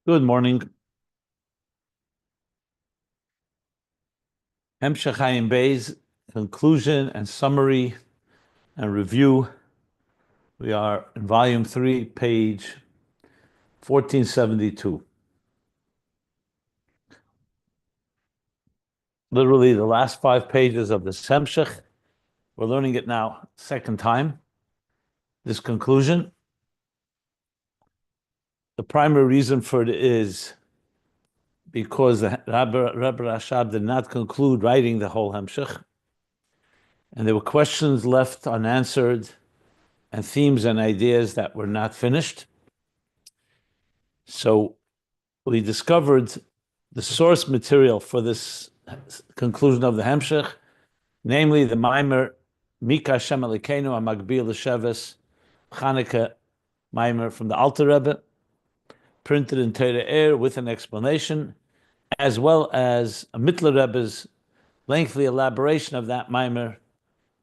Good morning. Hemshech Ayin Beis, conclusion and summary and review. We are in volume 3, page 1472. Literally the last 5 pages of this Hemshech. We're learning it now, second time. This conclusion. The primary reason for it is because the Rabbi Rashab did not conclude writing the whole Hemshech, and there were questions left unanswered and themes and ideas that were not finished. So we discovered the source material for this conclusion of the Hemshech, namely the Maimer Mika Hashem Elokeinu HaMagbil L'Sheves Chanukah Maimer from the Alter Rebbe, printed in Torah Air with an explanation, as well as a Mittler Rebbe's lengthy elaboration of that Maimer,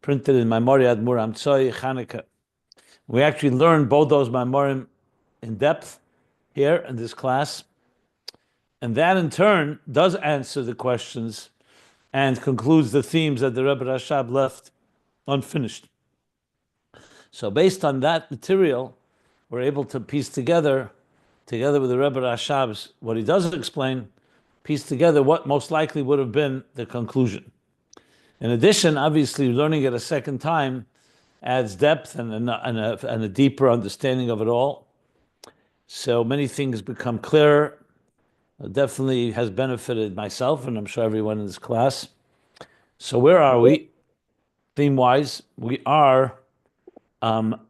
printed in Maimori Admur Amtsoi Chanukah. We actually learned both those Maimorim in depth here in this class, and that in turn does answer the questions and concludes the themes that the Rebbe Rashab left unfinished. So based on that material, we're able to piece together with the Rebbe Rashab's, what he doesn't explain, piece together what most likely would have been the conclusion. In addition, obviously, learning it a second time adds depth and a deeper understanding of it all. So many things become clearer. It definitely has benefited myself, and I'm sure everyone in this class. So where are we? Theme-wise, we are right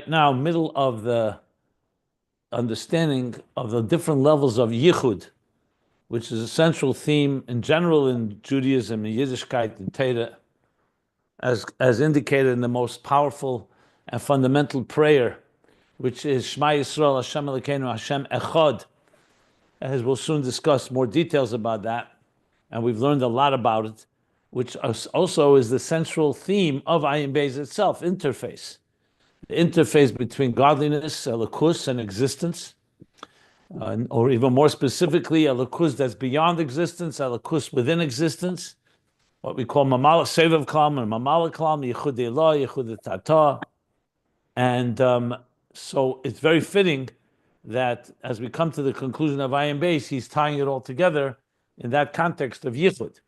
now middle of the understanding of the different levels of yichud, which is a central theme in general in Judaism and Yiddishkeit and Torah, as indicated in the most powerful and fundamental prayer, which is Shema Yisrael Hashem Elokeinu Hashem Echad. As we'll soon discuss more details about that, and we've learned a lot about it, which also is the central theme of Ayin Beis itself, interface. The interface between godliness, elokus, and existence, or even more specifically, elokus that's beyond existence, elokus within existence, what we call Mamala Sevav Klam and Mamala Klam, Yichud Elah, Yichud Tata. And so it's very fitting that as we come to the conclusion of Ayin Beis, he's tying it all together in that context of Yichud.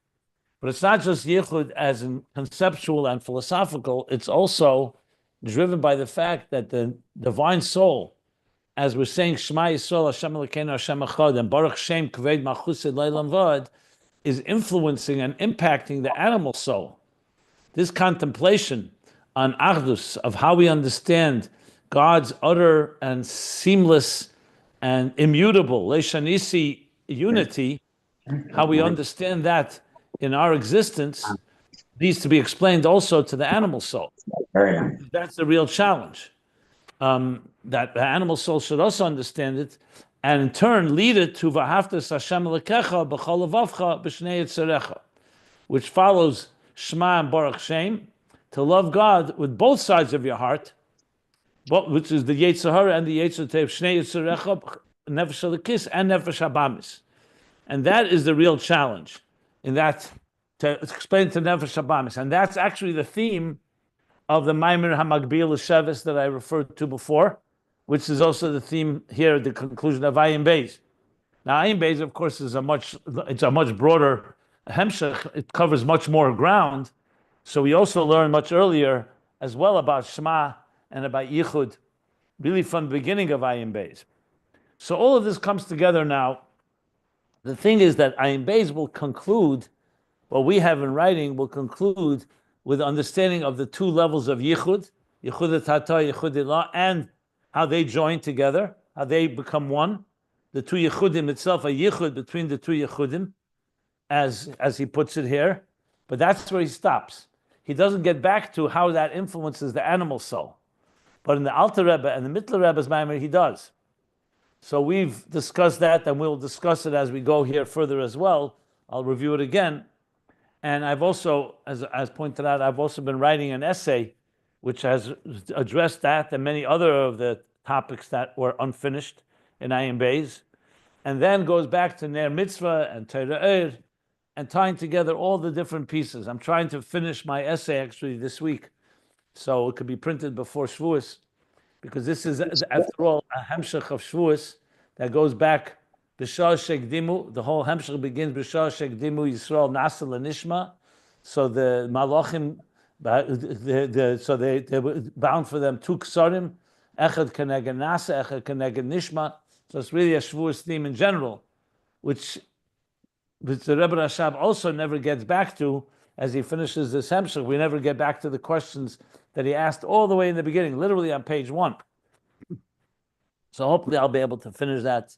But it's not just Yichud as in conceptual and philosophical, it's also driven by the fact that the divine soul, as we're saying, Shema Yisrael Hashem Elokeinu Hashem Echad, and Baruch Shem Kved Malchus Leilam Vad, is influencing and impacting the animal soul. This contemplation on Achdus, of how we understand God's utter and seamless and immutable, Leishanisi unity, how we understand that in our existence, needs to be explained also to the animal soul. That's the real challenge. That the animal soul should also understand it, and in turn lead it to V'ahavtas Hashem Elokecha b'chol levavcha b'shnei yitzarecha, which follows Shema and Baruch Shem, to love God with both sides of your heart, which is the Yetzer Hara and the Yetzer Tov, Shnei Yitzarecha, Nefesh Elokis and Nefesh Habamis. And that is the real challenge, in that, to explain to Nefesh Habamis. And that's actually the theme of the Maimer HaMagbil L'Sheves that I referred to before, which is also the theme here at the conclusion of Ayin Beis. Now, Ayin Beis, of course, is a much broader Hemshech. It covers much more ground. So we also learned much earlier as well about Shema and about Yichud, really from the beginning of Ayin Beis. So all of this comes together now. The thing is that Ayin Beis will conclude, what we have in writing will conclude with understanding of the two levels of Yichud, Yichud Tata, Yichud Elah, and how they join together, how they become one. The two Yichudim itself, a Yichud between the two Yichudim, as he puts it here. But that's where he stops. He doesn't get back to how that influences the animal soul. But in the Alter Rebbe and the Mittler Rebbe's Maimer, he does. So we've discussed that, and we'll discuss it as we go here further as well. I'll review it again. And I've also, as pointed out, I've also been writing an essay which has addressed that and many other of the topics that were unfinished in Ayin Beis, and then goes back to Ner Mitzvah and Torah and tying together all the different pieces. I'm trying to finish my essay actually this week, so it could be printed before Shavuos, because this is, after all, a hemshech of Shavuos that goes back b'shar shekdimu. The whole hemshech begins b'shar shekdimu Yisrael nasa l'nishma. So the malachim, so they were bound for them two ksarim, echad keneged nasa, echad keneged nishma. So it's really a Shavuos theme in general, which the Rebbe Rashab also never gets back to as he finishes this hemshech. We never get back to the questions that he asked all the way in the beginning, literally on page 1. So hopefully I'll be able to finish that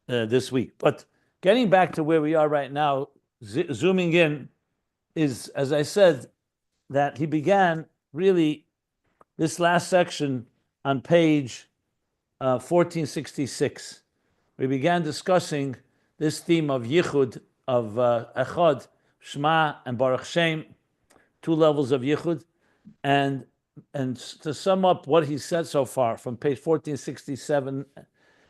this week. But getting back to where we are right now, zooming in, is, as I said, that he began really this last section on page 1466. We began discussing this theme of Yichud, of Echad, Shema, and Baruch Shem, two levels of Yichud. And to sum up what he said so far from page 1467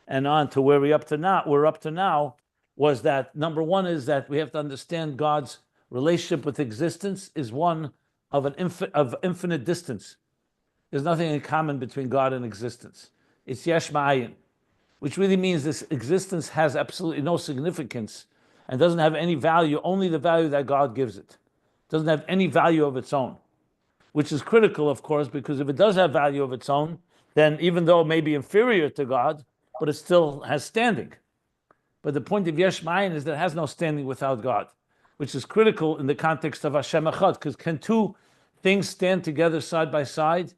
and on to where we're up to now, was that number one is that we have to understand God's relationship with existence is one of infinite distance. There's nothing in common between God and existence. It's Yesh Ma'ayin, which really means this existence has absolutely no significance and doesn't have any value, only the value that God gives it. It doesn't have any value of its own, which is critical, of course, because if it does have value of its own, then even though it may be inferior to God, but it still has standing. But the point of Yesh Ma'ayin is that it has no standing without God, which is critical in the context of Hashem Echad, because can two things stand together side by side?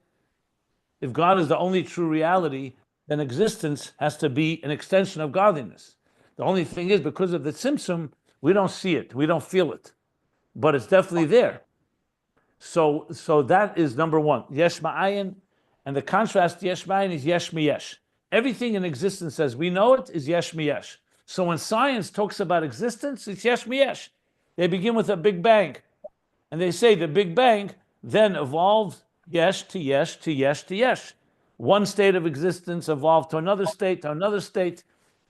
If God is the only true reality, then existence has to be an extension of godliness. The only thing is, because of the tzimtzum, we don't see it, we don't feel it, but it's definitely there. So that is number one, Yesh Ma'ayin, and the contrast to Yesh Ma'ayin is Yesh Miyesh. Everything in existence as we know it is Yesh Miyesh. So when science talks about existence, it's Yesh Miyesh. They begin with a Big Bang, and they say the Big Bang then evolved Yesh to Yesh to Yesh to Yesh. One state of existence evolved to another state,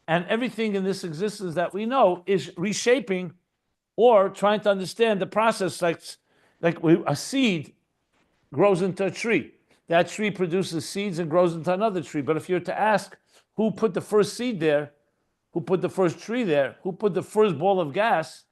and everything in this existence that we know is reshaping or trying to understand the process, like a seed grows into a tree. That tree produces seeds and grows into another tree. But if you're to ask who put the first seed there, who put the first tree there, who put the first ball of gas,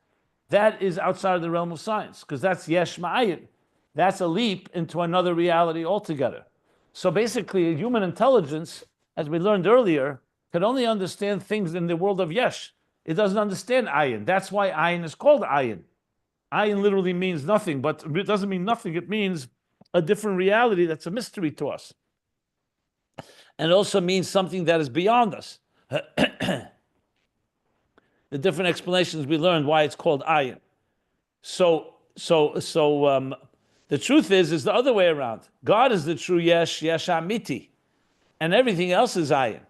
that is outside of the realm of science, because that's Yesh Ma'ayin. That's a leap into another reality altogether. So basically, human intelligence, as we learned earlier, can only understand things in the world of Yesh. It doesn't understand Ayin. That's why Ayin is called Ayin. Ayin literally means nothing, but it doesn't mean nothing. It means a different reality that's a mystery to us. And it also means something that is beyond us. The different explanations we learned why it's called Ayin. So the truth is the other way around. God is the true Yesh, Yesh Amiti, and everything else is Ayin.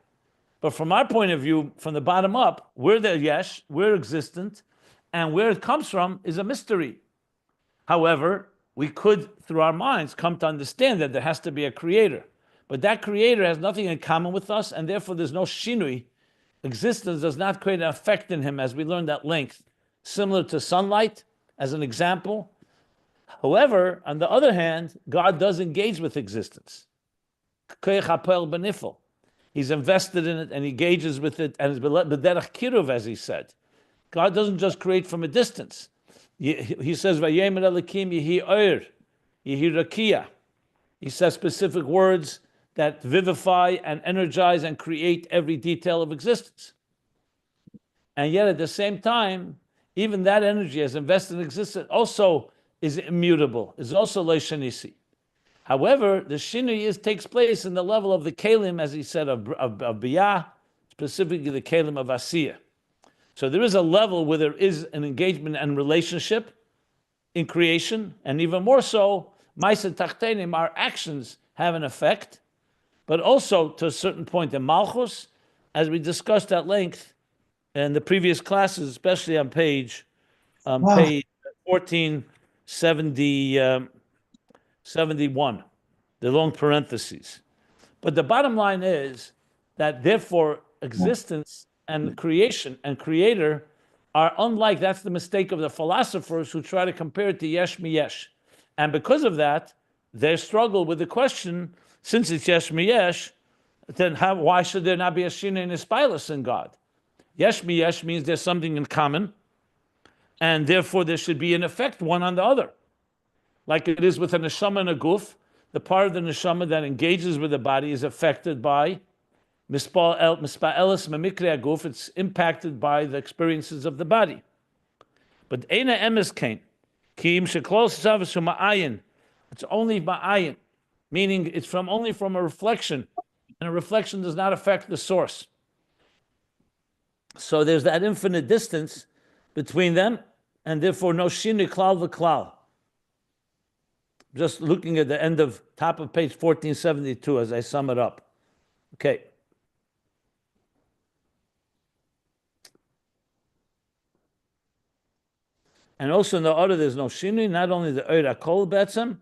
But from our point of view, from the bottom up, we're the Yesh, we're existent, and where it comes from is a mystery. However, we could, through our minds, come to understand that there has to be a creator. But that creator has nothing in common with us, and therefore there's no shinui. Existence does not create an effect in him, as we learned at length, similar to sunlight, as an example. However, on the other hand, God does engage with existence. He's invested in it and he engages with it, and it's b'derech kiruv, as he said. God doesn't just create from a distance. He says, "Vayemer Elokim yehi oir, yehi rakia." He says specific words that vivify and energize and create every detail of existence. And yet, at the same time, even that energy, as invested in existence, also is immutable, is also leishanisi. However, the shinui takes place in the level of the kelim, as he said, of Biy'a, specifically the kelim of Asiya. So there is a level where there is an engagement and relationship in creation, and even more so, Ma'aseh Tachtenim, our actions have an effect, but also to a certain point in Malchus, as we discussed at length in the previous classes, especially on page 1471, the long parentheses. But the bottom line is that therefore existence and creation and creator are unlike. That's the mistake of the philosophers who try to compare it to Yesh mi Yesh. And because of that, they struggle with the question, since it's Yesh mi Yesh, then why should there not be a Shina and a Spilus in God? Yesh mi Yesh means there's something in common, and therefore there should be an effect one on the other. Like it is with a neshama and a guf, the part of the neshama that engages with the body is affected by mispa'elis memikre aguf. It's impacted by the experiences of the body. But eina emes kain, ki im sheklos savas ma'ayin. It's only ma'ayin, meaning it's only from a reflection, and a reflection does not affect the source. So there's that infinite distance between them, and therefore no shini klal v'klal. Just looking at the end of top of page 1472 as I sum it up. Okay. And also in the order there's no shini, not only the oira kol betzem,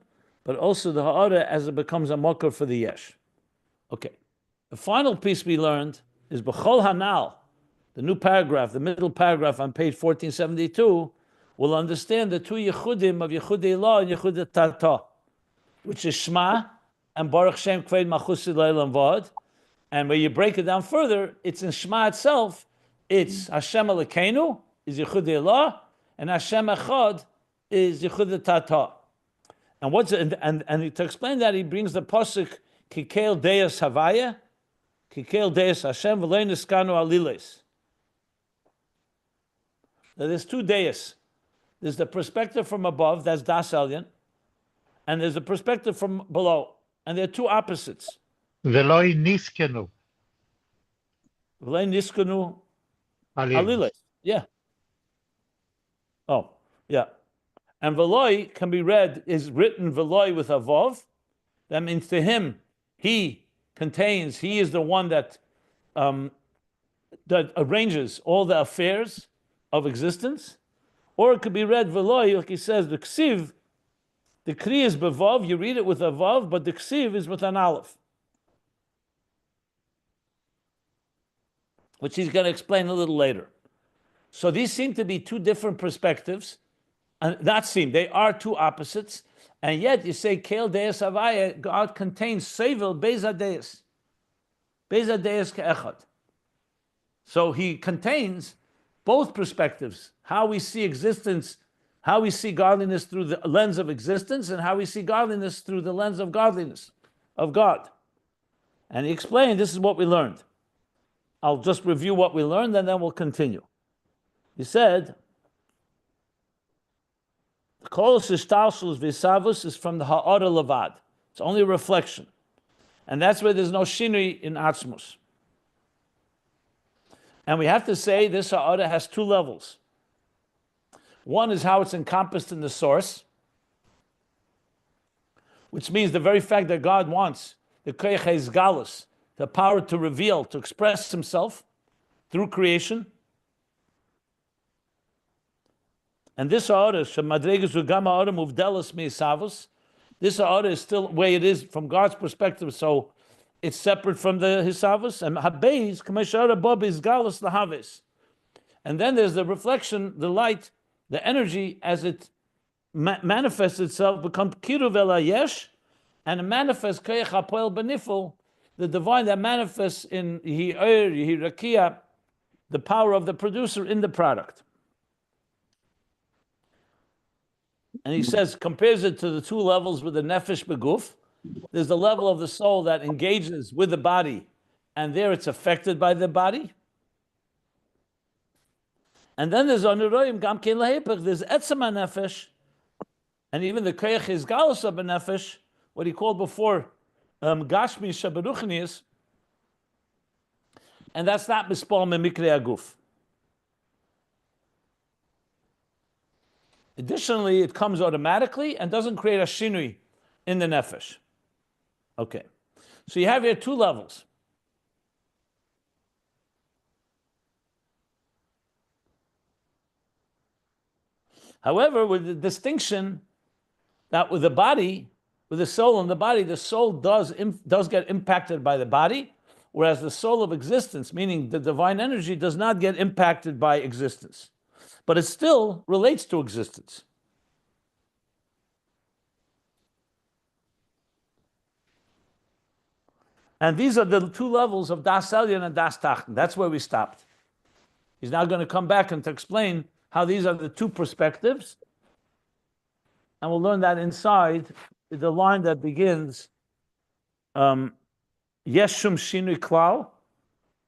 but also the ha'ara as it becomes a mocker for the yesh. Okay. The final piece we learned is b'chol hanal, the new paragraph, the middle paragraph on page 1472, will understand the two yichudim of Yechudei Law and Yechudei Tata, which is Shema and Baruch Shem Kved Malchusi Leilam Vod. And when you break it down further, it's in Shema itself. It's Hashem Elokeinu is Yechudei Law, and Hashem Echad is Yechudei Tata. And to explain that, he brings the pasuk Kikel Deus Havaya, Kikel Deus Hashem V'lei Niskanu Aliles. Now there's two Deus. There's the perspective from above, that's Daas Elyon, and there's a perspective from below, and they're two opposites. V'loi niskenu. V'lei niskenu aliles. Yeah. Oh, yeah. And V'loi can be read, is written V'loi with a Vav. That means to him, he contains, he is the one that arranges all the affairs of existence. Or it could be read V'loi, like he says, the ksiv, the kri is bevav, you read it with a vav, but the ksiv is with an aleph, which he's going to explain a little later. So these seem to be two different perspectives, and they are two opposites, and yet you say Kel Deus Havaya, God contains Sevel Beis Deus Ke'echad. So he contains both perspectives, how we see existence, how we see godliness through the lens of existence, and how we see godliness through the lens of godliness, of God. And he explained, this is what we learned. I'll just review what we learned, and then we'll continue. He said, the kol shishtalshus v'isavus is from the ha'ara levad. It's only a reflection. And that's where there's no shinui in Atzmus. And we have to say this ha'ara has two levels. One is how it's encompassed in the source, which means the very fact that God wants the koyach ha'izgalus, the power to reveal, to express himself through creation. And this ha'ara, shemadregus ugam ha'ara muvdelas me'isavus, this ha'ara is still the way it is from God's perspective, so it's separate from the hisavus. And habeis kameshara bob is galus lahavis. And then there's the reflection, the light, the energy as it manifests itself, becomes kiruv el HaYesh, and it manifests koyach hapoel benifel, the divine that manifests in Yehi Rakia, the power of the producer in the product. And he says, compares it to the two levels with the nefesh beguf. There's the level of the soul that engages with the body, and there it's affected by the body. And then there's onuroyim gam kein lahepech. There's etzema nefesh, and even the koyach is galus of nefesh, what he called before gashmi shaberuchnius, and that's not mispal memikre aguf. Additionally, it comes automatically and doesn't create a shinui in the nefesh. Okay, so you have here two levels. However, with the distinction that with the body, with the soul and the body, the soul does get impacted by the body, whereas the soul of existence, meaning the divine energy, does not get impacted by existence, but it still relates to existence. And these are the two levels of Daas Elyon and Daas Tachton. That's where we stopped. He's now going to come back and to explain how these are the two perspectives. And we'll learn that inside the line that begins, Yesh shum shinui klal,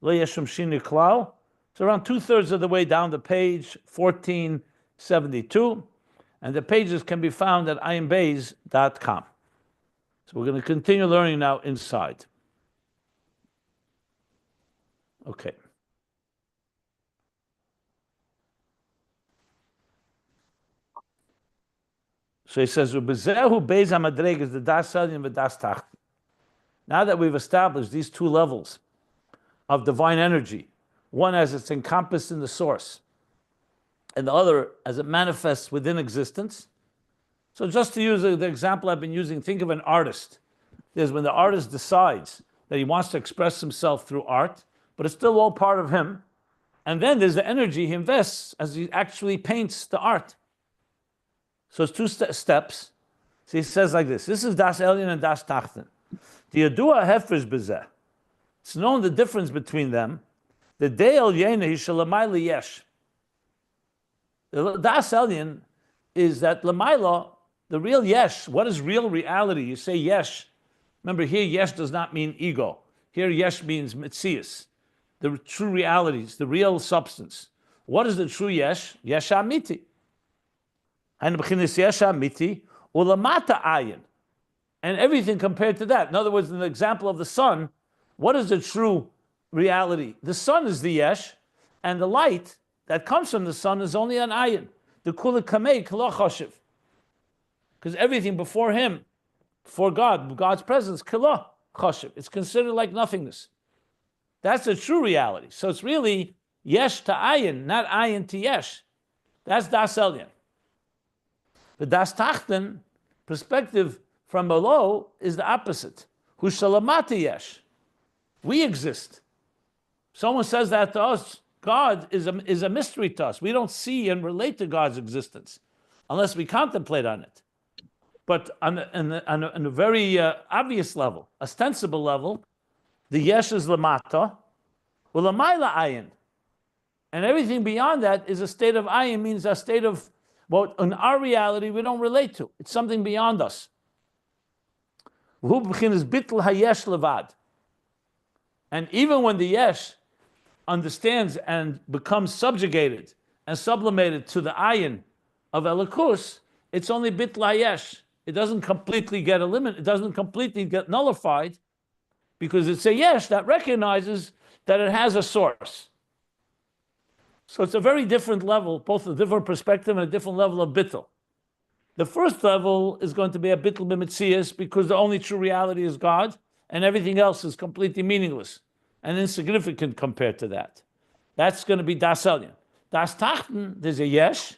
lo yesh shum shinui klal. It's around 2/3 of the way down the page, 1472. And the pages can be found at ayinbeis.com. So we're going to continue learning now inside. Okay. So he says, "Ubezehu beis hamadreg is the Daas Elyon and Daas Tachton." Now that we've established these two levels of divine energy, one as it's encompassed in the source, and the other as it manifests within existence. So just to use the example I've been using, think of an artist. There's when the artist decides that he wants to express himself through art, but it's still all part of him. And then there's the energy he invests as he actually paints the art. So it's two steps. So he says like this. This is Daas Elyon and Daas Tachton. The Yadua Hefresh B'zeh. It's known the difference between them. The Daas Elyon is Shalamayla Yesh. The Daas Elyon is that Lamayla, the real Yesh. What is real reality? You say Yesh. Remember here, Yesh does not mean ego. Here, Yesh means Metzius. The true realities, the real substance. What is the true Yesh? Yesh Amiti. And everything compared to that. In other words, in the example of the sun, what is the true reality? The sun is the Yesh, and the light that comes from the sun is only an ayin. The kula kamei kala choshev. Because everything before him, before God, God's presence, kala choshev. It's considered like nothingness. That's the true reality. So it's really Yesh to ayin, not ayin to Yesh. That's Daas Elyon. The Daas Tachton perspective from below is the opposite. Hu shalamata Yesh. We exist. Someone says that to us, God is a mystery to us. We don't see and relate to God's existence unless we contemplate on it. But on a very obvious level, ostensible level, the Yesh is lamata, ulamayla ayin. And everything beyond that is a state of ayin, means a state of what in our reality we don't relate to. It's something beyond us. Is Bittul HaYesh levad. And even when the Yesh understands and becomes subjugated and sublimated to the ayin of Elikus, it's only Bittul HaYesh. It doesn't completely get eliminated. It doesn't completely get nullified because it's a Yesh that recognizes that it has a source. So it's a very different level, both a different perspective and a different level of bittul. The first level is going to be a bittul b'metzias because the only true reality is God, and everything else is completely meaningless and insignificant compared to that. That's going to be Daas Elyon. Daas Tachton, there's a Yesh,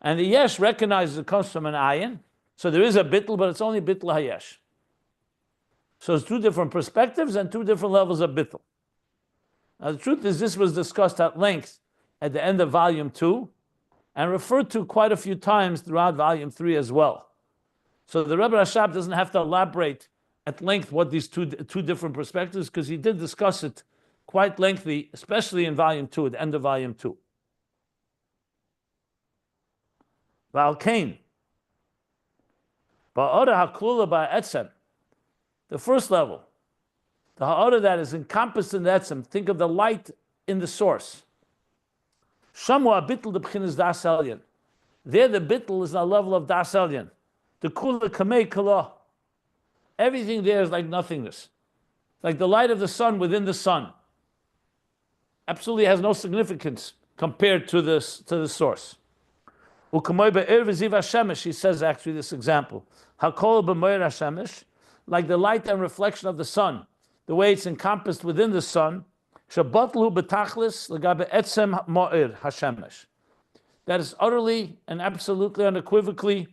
and the Yesh recognizes it comes from an ayin. So there is a bittul, but it's only bittul HaYesh. So it's two different perspectives and two different levels of bittul. Now the truth is this was discussed at length at the end of volume 2 and referred to quite a few times throughout volume 3 as well. So the Rebbe Rashab doesn't have to elaborate at length what these two different perspectives, because he did discuss it quite lengthy, especially in volume 2, at the end of volume 2. Val Kain. Ba'ora haklula ba'etzem. The first level, the ha'ara that is encompassed in the etzem. Think of the light in the source. Shamwa bittul debchin is Daas Elyon. There the bittul is the level of Daas Elyon. The kula kamei kala. Everything there is like nothingness. Like the light of the sun within the sun. Absolutely has no significance compared to the source. He says actually this example. Like the light and reflection of the sun, the way it's encompassed within the sun, that is utterly and absolutely unequivocally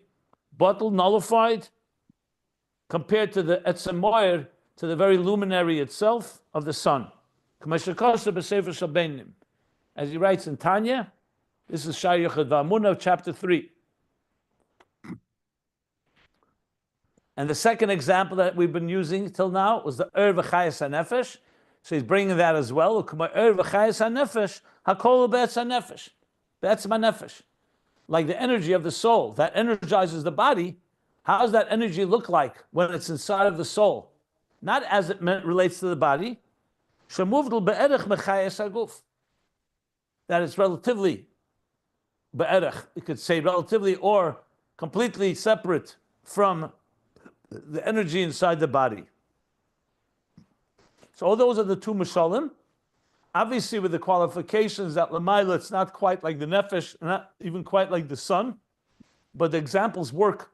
nullified compared to the etzem mo'er to the very luminary itself of the sun. As he writes in Tanya, this is Shar Yochad V'Amunah, chapter 3. And the second example that we've been using till now was the V'Chayas HaNefesh. So he's bringing that as well. V'Chayas HaNefesh, HaKol Be'etz HaNefesh. Be'etz HaNefesh. Like the energy of the soul that energizes the body. How does that energy look like when it's inside of the soul? Not as it relates to the body. That it's relatively be'erech, you could say relatively or completely separate from the energy inside the body. So all those are the two mishalim. Obviously with the qualifications that Lamaila, it's not quite like the nefesh, not even quite like the sun, but the examples work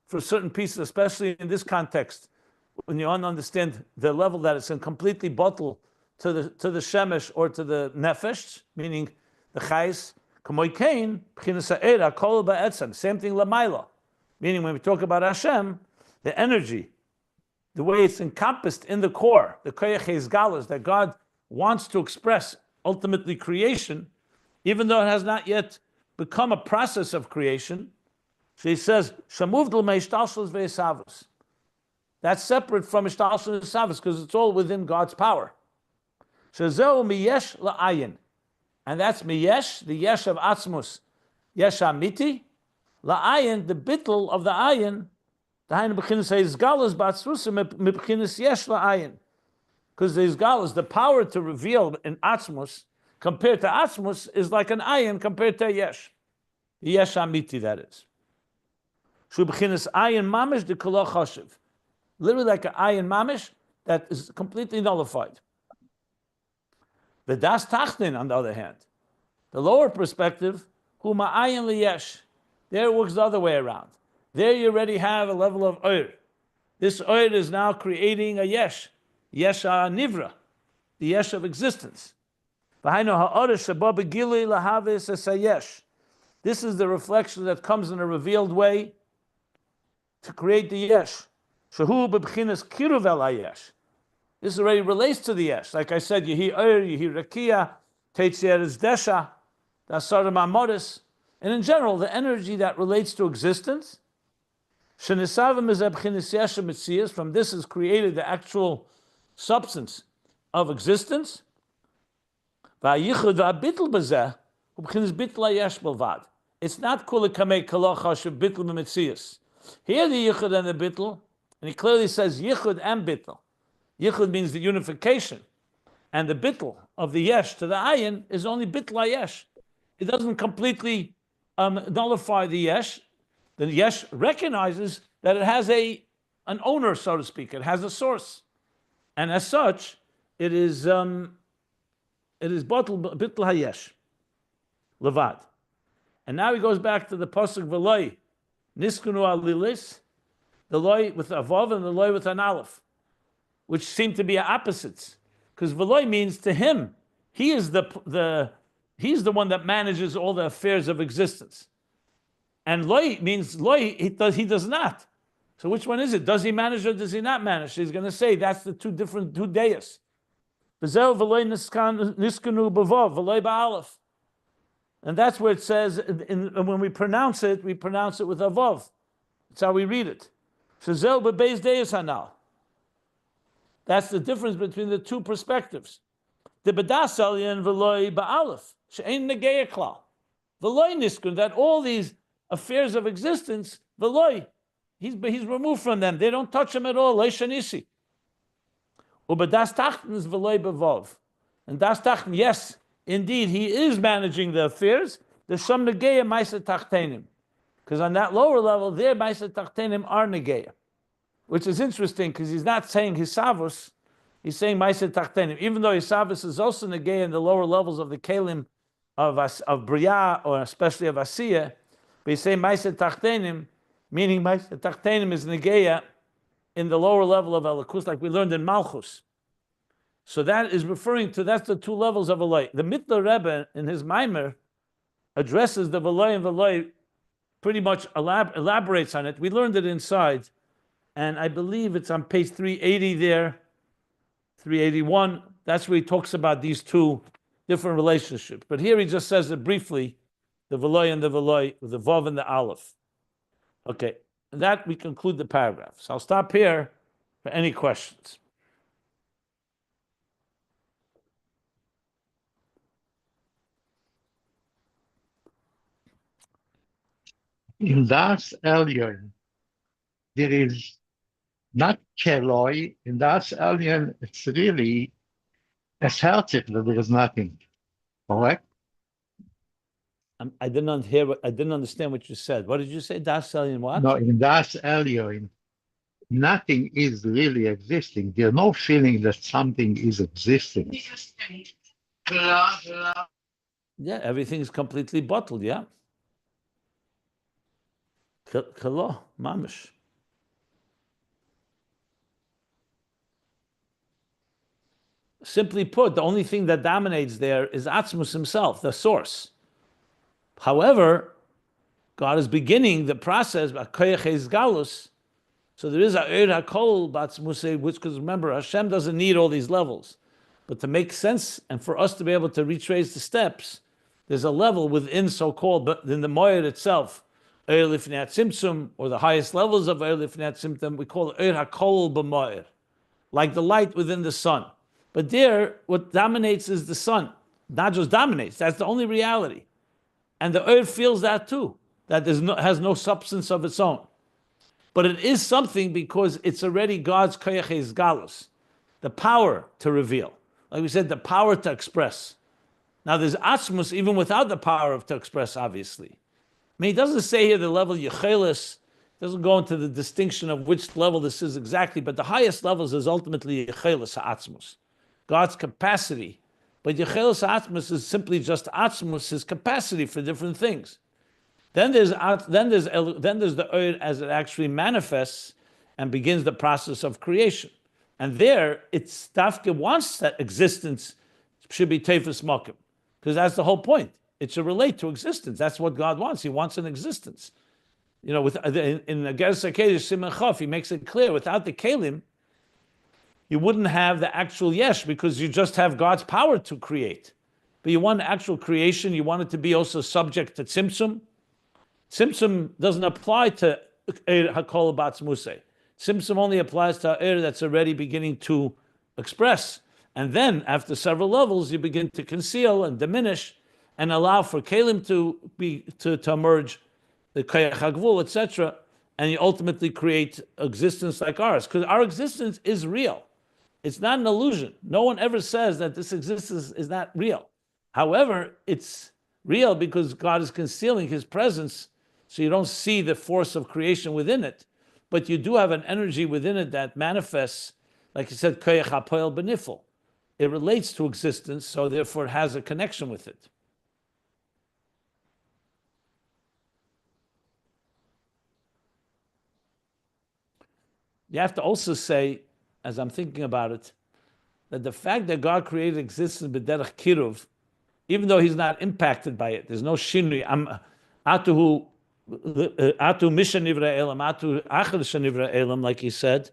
for certain pieces, especially in this context, when you understand the level that it's in completely bottle to the shemesh or to the nefesh, meaning the chayes, same thing lamaila, meaning when we talk about Hashem, the energy, the way it's encompassed in the core, the koyach galas that God wants to express, ultimately creation, even though it has not yet become a process of creation. So he says, that's separate from ishtalshus v'savus because it's all within God's power. Yesh la'ayin. And that's Yesh, the Yesh of Atzmus, Yesh Amiti, la'ayin, the Bittul of the Ayin, the Hayin B'chinas HaYizgalas b'Atzmusim M'B'chinas Yesh la'ayin. Because the Yizgalas, the power to reveal in Atzmus, compared to Atzmus, is like an Ayin compared to Yesh. The Yesh Amiti, that is. Shu B'chinas Ayin Mamish de Kolo Choshev. Literally like an Ayin Mamish that is completely nullified. The Daas Tachton, on the other hand, the lower perspective, hu ma'ayin liyesh. There it works the other way around. There you already have a level of oir. This oir is now creating a yesh, yesh nivra, the yesh of existence. This is the reflection that comes in a revealed way to create the yesh. Shehu b'bchinas kiruv el hayesh. This already relates to the yesh. Like I said, yehi oir, yehi rakia, teitzier is desha, dasar ma'amoris. And in general, the energy that relates to existence, shenisavim is b'chinas yesh mitzias. From this is created the actual substance of existence. Va'yichud va'bittul b'zeh, u'b'chinas bittul hayesh belvad. It's not kula kamei kalocha shev bittul b'mitzias. Here the yichud and the bittul, and he clearly says yichud and bittul. Yichud means the unification, and the bittul of the yesh to the ayin is only bittul yesh. It doesn't completely nullify the yesh. The yesh recognizes that it has an owner, so to speak. It has a source, and as such, it is bittul hayesh levad. And now he goes back to the pasuk v'loy niskunu alilis, the loy with a vav and the loy with an aleph, which seem to be opposites, because Veloy means to him, he is he's the one that manages all the affairs of existence, and Loy means Loy he does not. So which one is it? Does he manage or does he not manage? He's going to say that's the two deis. V'zel Veloy niskanu b'vav Veloy ba'alef, and that's where it says when we pronounce it with a vav. That's how we read it. Shazel b'beis deis hanal. That's the difference between the two perspectives. The Daas Elyon v'loy ba'alef she'ein negeya klal v'loy niskun, that all these affairs of existence v'loy he's removed from them. They don't touch him at all. Loy shanisi. U'b'das Tachton is v'loy b'vov, and Daas Tachton, yes, indeed, he is managing the affairs. There's some negeya ma'aseh tachtenim, because on that lower level, there ma'aseh tachtenim are negeya. Which is interesting because he's not saying Hisavus, he's saying Ma'aseh Tachtenim. Even though Hisavus is also negay in the lower levels of the Kalim of Biy'a, or especially of Asiya, but he's saying Ma'aseh Tachtenim, meaning Ma'aseh Tachtenim is negaya in the lower level of Elikus, like we learned in Malchus. So that is referring to, that's the two levels of Eloi. The Mittler Rebbe in his Maimer addresses the Eloi and Eloi, pretty much elaborates on it. We learned it inside. And I believe it's on page 380 there, 381. That's where he talks about these two different relationships. But here he just says it briefly, the Veloy and the Veloy, the Vav and the Aleph. Okay, and that we conclude the paragraph. So I'll stop here for any questions. In Daas Elyon, there is not Keloi. In Daas Elyon, it's really assertive that there is nothing. Correct? I didn't understand what you said. What did you say? Daas Elyon what? No, in Daas Elyon, nothing is really existing. There's no feeling that something is existing. Yeah, everything is completely bottled, yeah. Kalo, mamish. Simply put, the only thing that dominates there is Atzmus himself, the source. However, God is beginning the process by koyach galus. So there is a hakol b'atzmusei, which, because remember, Hashem doesn't need all these levels, but to make sense and for us to be able to retrace the steps, there's a level within so-called, but in the moed itself, lifnei tzimtzum, or the highest levels of lifnei tzimtzum, we call it hakol b'moed, like the light within the sun. But there, what dominates is the sun. Not just dominates, that's the only reality. And the earth feels that too, that has no substance of its own. But it is something because it's already God's koyach galus, the power to reveal. Like we said, the power to express. Now there's Atzmus even without the power to express, obviously. I mean, he doesn't say here the level Yechelis, doesn't go into the distinction of which level this is exactly, but the highest levels is ultimately Yechelis Atzmus, God's capacity. But Yechelis Atzmus is simply just Atzmus, his capacity for different things. Then there's the Oid as it actually manifests and begins the process of creation. And there, it's Dafke wants that existence should be Tefus Makim, because that's the whole point. It should relate to existence. That's what God wants. He wants an existence. You know, in the Geras HaKedesh Siman Chaf, he makes it clear, without the Kelim, you wouldn't have the actual Yesh, because you just have God's power to create. But you want actual creation, you want it to be also subject to Tzimtzum. Tzimtzum doesn't apply to Hakol Batzmusei. Tzimtzum only applies to Ha'er that's already beginning to express. And then, after several levels, you begin to conceal and diminish and allow for Kalim to emerge, the Kayach HaGvul, etc., and you ultimately create existence like ours. Because our existence is real. It's not an illusion. No one ever says that this existence is not real. However, it's real because God is concealing his presence, so you don't see the force of creation within it. But you do have an energy within it that manifests, like you said, Koyach HaPoel Benifel. It relates to existence, so therefore it has a connection with it. You have to also say, as I'm thinking about it, that the fact that God created existence b'derech kiruv, even though he's not impacted by it, there's no shinui. Atu misha nivra elam, atu achar shenivra elam, like he said.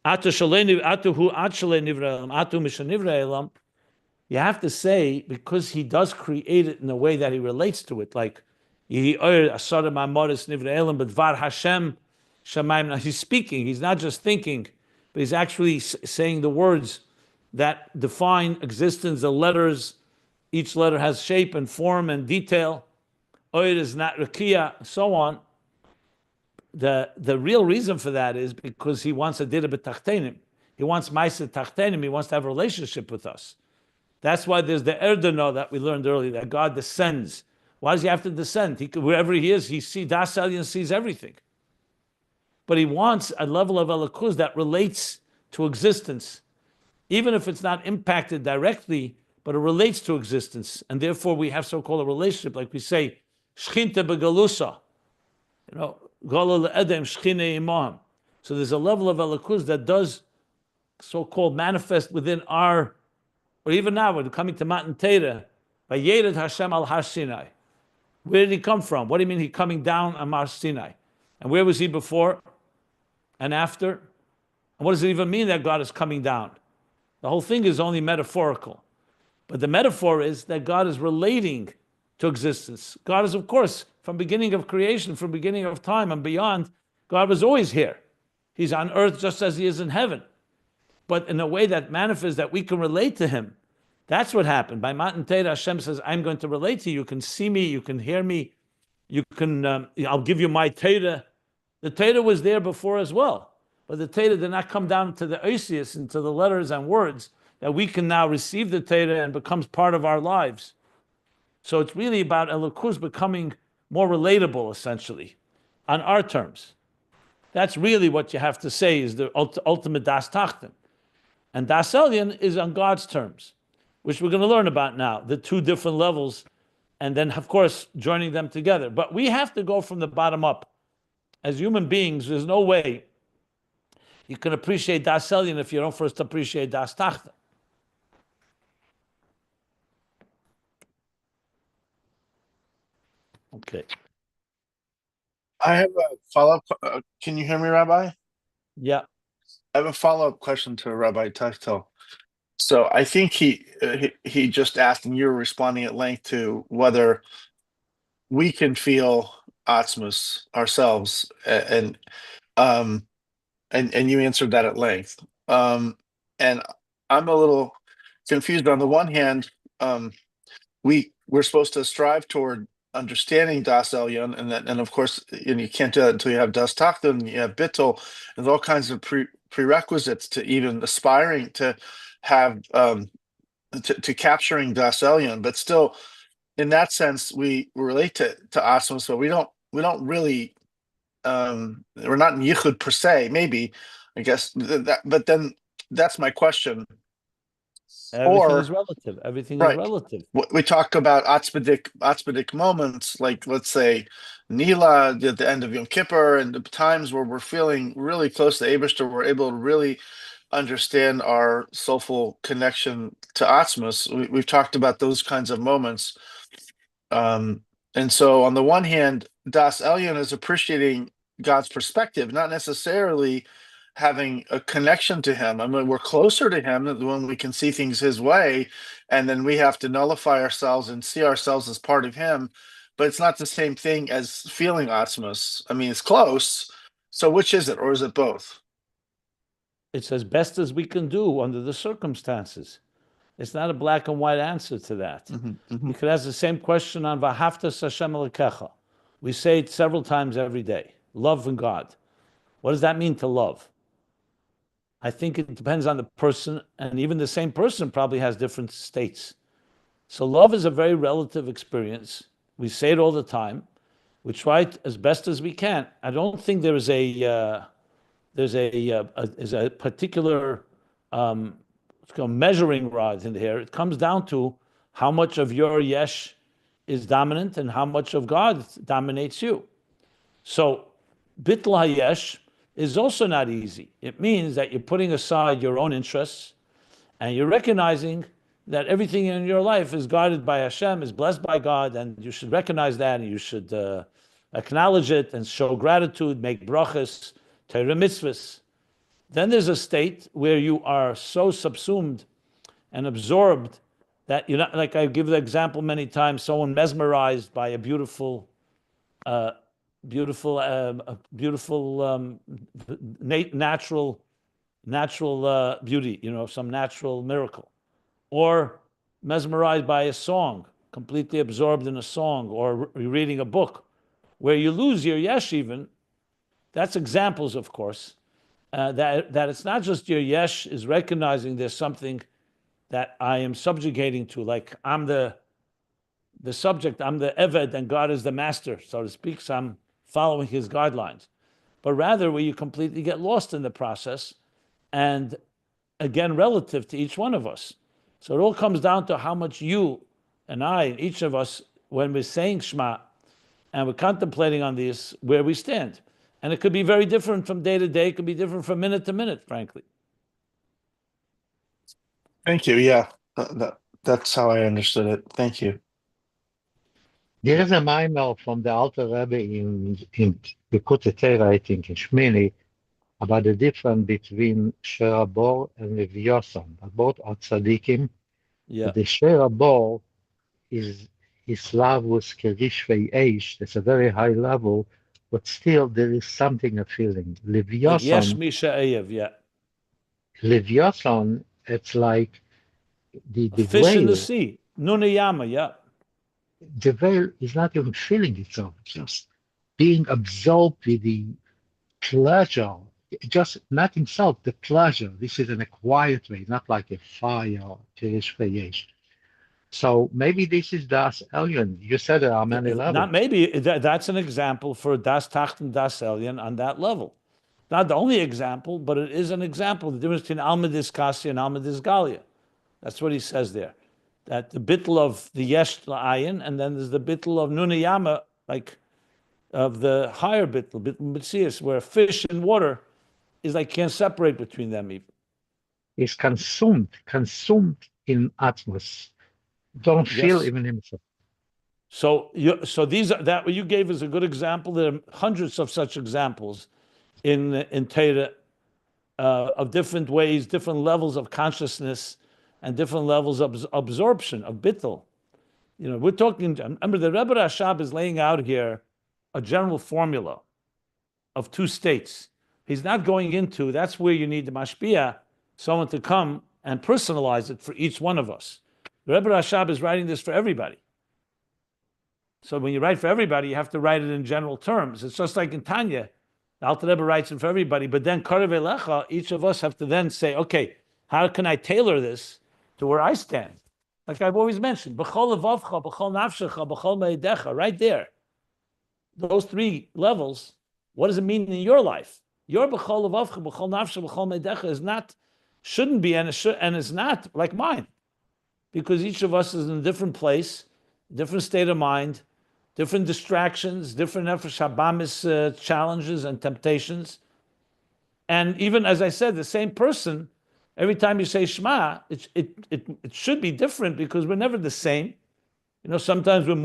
Atu hu ad shalei nivra elam, atu misha nivra elam. You have to say, because he does create it in a way that he relates to it, like Yehi oyer asara ma'amoris nivra elam, but var Hashem shamayim. He's speaking. He's not just thinking, but he's actually saying the words that define existence, the letters. Each letter has shape and form and detail. Oyer is not rakia, so on. The real reason for that is because he wants a dira b'tachtenim. He wants ma'aseh tachtenim. He wants to have a relationship with us. That's why there's the erdono that we learned earlier, that God descends. Why does he have to descend? Wherever he is, Daas Elyon sees everything. But he wants a level of elokuz that relates to existence, even if it's not impacted directly, but it relates to existence. And therefore we have so-called a relationship, like we say, shchinte begalusa, gala le'edem shchine imam. So there's a level of elokuz that does so-called manifest within our, or even now, we're coming to Matan Torah, Vayered Hashem al Har Sinai. Where did he come from? What do you mean he coming down on Har Sinai? And where was he before and after? And what does it even mean that God is coming down? The whole thing is only metaphorical. But the metaphor is that God is relating to existence. God is, of course, from beginning of creation, from beginning of time and beyond, God was always here. He's on earth just as he is in heaven. But in a way that manifests that we can relate to him. That's what happened. By Matan Torah, Hashem says, I'm going to relate to you. You can see me, you can hear me, you can, I'll give you my Torah. The Torah was there before as well. But the Torah did not come down to the oisius and to the letters and words that we can now receive the Torah and becomes part of our lives. So it's really about Elokus becoming more relatable, essentially, on our terms. That's really what you have to say is the ultimate Das Tachton. And Daas Elyon is on God's terms, which we're going to learn about now, the two different levels, and then, of course, joining them together. But we have to go from the bottom up. As human beings, there's no way you can appreciate Daas Elyon if you don't first appreciate Das Tachton. Okay. I have a follow-up. Can you hear me, Rabbi? Yeah. I have a follow-up question to Rabbi Tachton. So I think he just asked, and you're responding at length to whether we can feel Atzmus ourselves, and you answered that at length. And I'm a little confused. On the one hand, we're supposed to strive toward understanding Daas Elyon, and of course, you can't do that until you have Das Tachton, you have Bittul, and all kinds of prerequisites to even aspiring to have to capturing Daas Elyon. But still, in that sense, we relate to Atzmus, but we don't really we're not in Yichud per se. Maybe, I guess that, but then that's my question. Everything is relative. Everything is Right. relative. We talk about atzmedic moments, like let's say Nila at the end of Yom Kippur, and the times where we're feeling really close to Eibishter, we're able to really understand our soulful connection to Atzmus. We've talked about those kinds of moments. And so on the one hand, Daas Elyon is appreciating God's perspective, not necessarily having a connection to him. I mean, we're closer to him when we can see things his way, and then we have to nullify ourselves and see ourselves as part of him. But it's not the same thing as feeling Atzmus. I mean, it's close. So which is it, or is it both? It's as best as we can do under the circumstances. It's not a black and white answer to that. You could ask the same question on V'ahavtas Hashem Elokecha. We say it several times every day. Love in God. What does that mean to love? I think it depends on the person, and even the same person probably has different states. So love is a very relative experience. We say it all the time. We try it as best as we can. I don't think there's a particular measuring rod in here. It comes down to how much of your Yesh is dominant and how much of God dominates you. So Bittul HaYesh is also not easy. It means that you're putting aside your own interests and you're recognizing that everything in your life is guided by Hashem, is blessed by God, and you should recognize that, and you should acknowledge it and show gratitude, make brachas, Torah mitzvahs. Then there's a state where you are so subsumed and absorbed that you're not, like I give the example many times, someone mesmerized by a beautiful natural beauty, some natural miracle, or mesmerized by a song, completely absorbed in a song, or reading a book, where you lose your yesh even. That's examples, of course, that it's not just your yesh is recognizing there's something that I am subjugating to, like I'm the subject, I'm the eved, and God is the master, so to speak, so I'm following his guidelines. But rather where you completely get lost in the process, and again, relative to each one of us. So it all comes down to how much you and I, and each of us, when we're saying Shema, and we're contemplating on this, where we stand. And it could be very different from day to day, it could be different from minute to minute, frankly. Thank you. Yeah, that's how I understood it. Thank you. There is a mimer from the Alter Rebbe in Likutei Torah, I think, in Shmini, about the difference between Sherabor and Leviosan. Both are tzaddikim, Yeah. but the Sherabor is his love was Kerishvei Yesh. That's a very high level, but still there is something a feeling. Like Yesh Leviosan, Misha Eyev, yeah. Leviosan, it's like A the fish in the whale. sea. Nunayama, yeah. The whale is not even feeling itself, just being absorbed with the pleasure, just not himself, the pleasure. This is in a quiet way, not like a fire, Kerishvei Yesh. So maybe this is Daas Elyon. You said there are many levels. Not maybe, that's an example for Das Tachton, Das Elyon on that level. Not the only example, but it is an example. The difference between Almedis Kasi and Almedis Galia. That's what he says there. That the bittul of the Yesh Ayin, and then there's the bittul of Nunayama, like of the higher bittul, bittul Mitzias, where fish and water is like can't separate between them even. Is consumed in Atzmus. Don't feel Yes. even himself. So these are, that what you gave is a good example. There are hundreds of such examples in Torah of different ways, different levels of consciousness, and different levels of absorption of bittul. You know, we're talking. Remember, the Rebbe Rashab is laying out here a general formula of two states. He's not going into. That's where you need the mashpia, someone to come and personalize it for each one of us. The Rebbe Rashab is writing this for everybody. So when you write for everybody, you have to write it in general terms. It's just like in Tanya, the Alter Rebbe writes it for everybody, but then Karev Elecha, each of us have to then say, okay, how can I tailor this to where I stand? Like I've always mentioned, B'chol levavcha, b'chol nafshecha, b'chol me'edecha, right there. Those three levels, what does it mean in your life? Your b'chol levavcha, b'chol nafshecha, b'chol me'edecha is not, shouldn't be, and it's not like mine. Because each of us is in a different place, different state of mind, different distractions, different nefesh habamis challenges and temptations. And even as I said, the same person, every time you say Shema, it should be different because we're never the same. You know, sometimes we're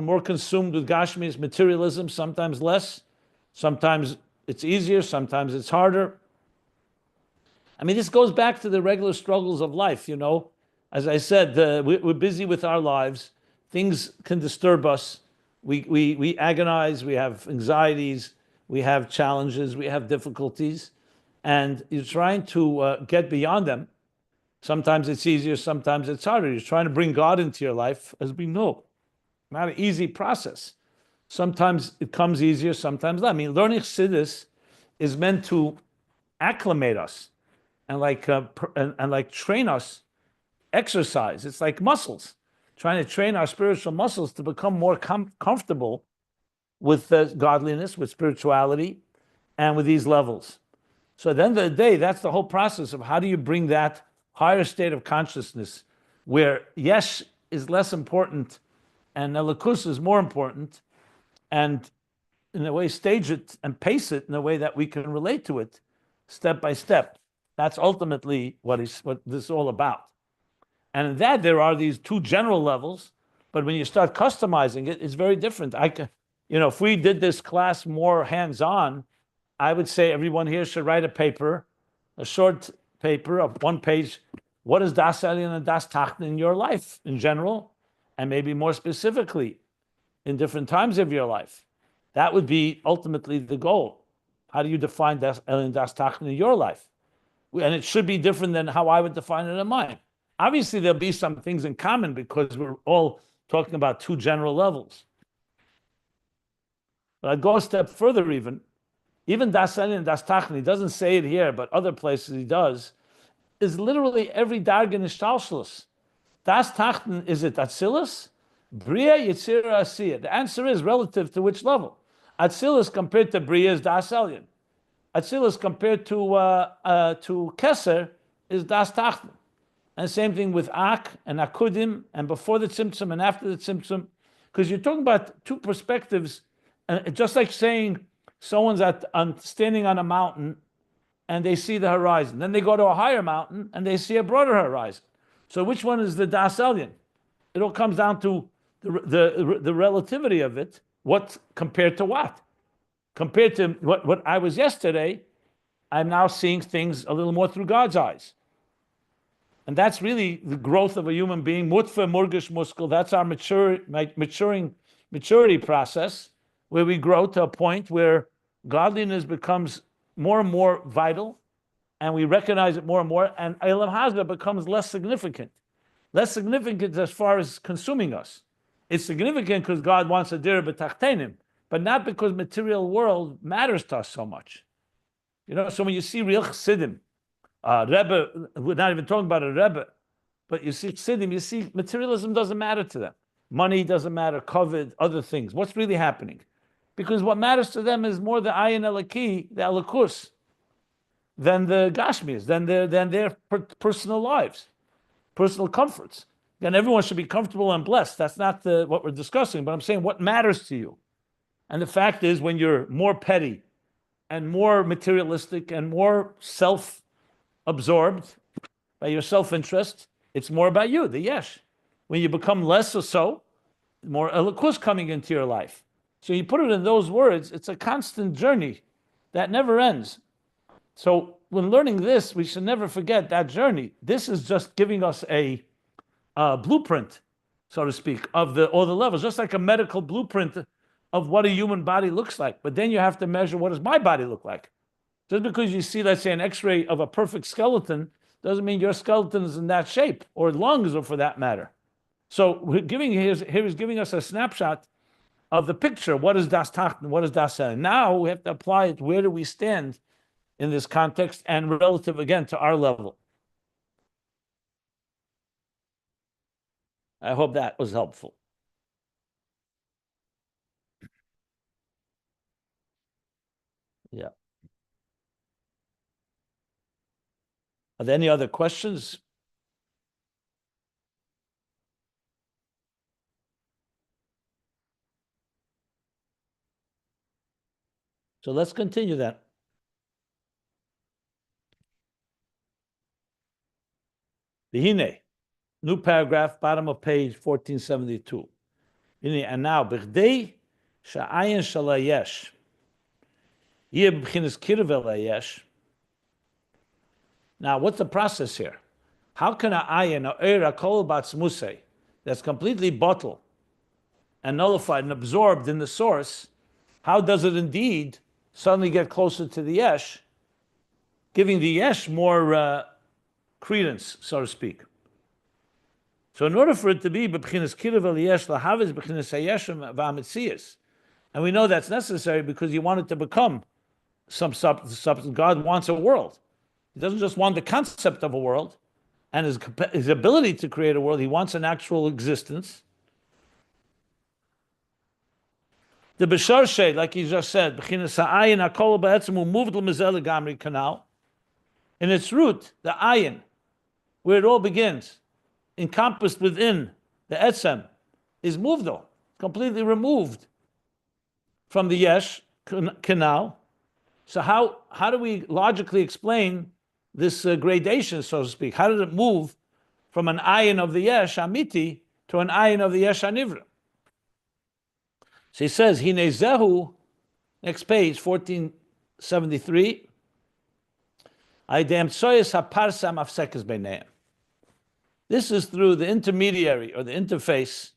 more consumed with Gashmi's materialism, sometimes less. Sometimes it's easier, sometimes it's harder. I mean, this goes back to the regular struggles of life, you know. As I said, we're busy with our lives. Things can disturb us. We agonize. We have anxieties. We have challenges. We have difficulties. And you're trying to get beyond them. Sometimes it's easier. Sometimes it's harder. You're trying to bring God into your life, as we know. Not an easy process. Sometimes it comes easier. Sometimes not. I mean, learning Chassidus is meant to acclimate us and like train us. Exercise. It's like muscles, trying to train our spiritual muscles to become more comfortable with godliness, with spirituality, and with these levels. So at the end of the day, that's the whole process of how do you bring that higher state of consciousness where Yesh is less important and Elikus is more important, and in a way stage it and pace it in a way that we can relate to it step by step. That's ultimately what this is all about. And in that, there are these two general levels, but when you start customizing it, it's very different. If we did this class more hands-on, I would say everyone here should write a paper, a short paper of 1 page. What is Das Elyon and Das Tachton in your life in general, and maybe more specifically in different times of your life? That would be ultimately the goal. How do you define Das Elyon and Das Tachton in your life? And it should be different than how I would define it in mine. Obviously, there'll be some things in common because we're all talking about two general levels. But I'd go a step further even. Even Das Elyon and Das Tachton, he doesn't say it here, but other places he does, is literally every dargan ishtalshlus. Das Tachton, is it Atzilus? Biy'a, Yetzira, Asiya. The answer is relative to which level. Atzilus compared to Biy'a is Das Elyon. Atzilus compared to Keser is Das Tachton. And the same thing with Ak and Akudim, and before the Tzimtzum and after the Tzimtzum, because you're talking about two perspectives, and just like saying someone's standing on a mountain and they see the horizon. Then they go to a higher mountain and they see a broader horizon. So which one is the Das Elyon? It all comes down to the relativity of it. What compared to what? Compared to what I was yesterday, I'm now seeing things a little more through God's eyes. And that's really the growth of a human being. Mutfe murgish muskel. That's our maturity process, where we grow to a point where godliness becomes more and more vital, and we recognize it more and more, and Eilam Hazda becomes less significant. Less significant as far as consuming us. It's significant because God wants a dira b'tachtenim, but not because material world matters to us so much. So when you see real chassidim, Rebbe, we're not even talking about a Rebbe, but you see chassidim, you see materialism doesn't matter to them. Money doesn't matter, covet, other things. What's really happening? Because what matters to them is more the ayin elaki, the alakus, than the gashmis, than their personal lives, personal comforts. And everyone should be comfortable and blessed. That's not what we're discussing, but I'm saying what matters to you. And the fact is, when you're more petty and more materialistic and more self-absorbed by your self-interest, it's more about you, the yesh. When you become less or so, more elikus coming into your life. So you put it in those words, it's a constant journey that never ends. So when learning this, we should never forget that journey. This is just giving us a blueprint, so to speak, of all the levels, just like a medical blueprint of what a human body looks like. But then you have to measure, what does my body look like? Just because you see, let's say, an x-ray of a perfect skeleton doesn't mean your skeleton is in that shape, or lungs, or for that matter. So he's giving us a snapshot of the picture. What is Das Tachton? What is Daas Elyon? Now we have to apply it. Where do we stand in this context, and relative again to our level? I hope that was helpful. Yeah. Are there any other questions? So let's continue that. V'hine, new paragraph, bottom of page 1472. And now, b'chdei sha'ayin shel HaYesh yeh b'chinas kirvel HaYesh. Now, what's the process here? How can an ayin, or eira kol b'atzmusei, that's completely bottled and nullified and absorbed in the source, how does it indeed suddenly get closer to the yesh, giving the yesh more credence, so to speak? So in order for it to be b'chinas kirvel yesh lahaviz b'chinas hayeshim v'amitzias, and we know that's necessary because you want it to become some substance. God wants a world. He doesn't just want the concept of a world and his ability to create a world. He wants an actual existence. The b'sharshay, like he just said, b'chinas ha'ayin hakol ba'etzem moved l'mizeh legamri kanal. In its root, the ayin, where it all begins, encompassed within the etzem, is moved, completely removed from the yesh canal. So how do we logically explain this gradation, so to speak? How did it move from an ayin of the yesh amiti to an ayin of the yesh anivra? So he says, Hine zehu, next page, 1473, Aydem tsoyes ha-parsa mafsekes beineim. This is through the intermediary, or the interface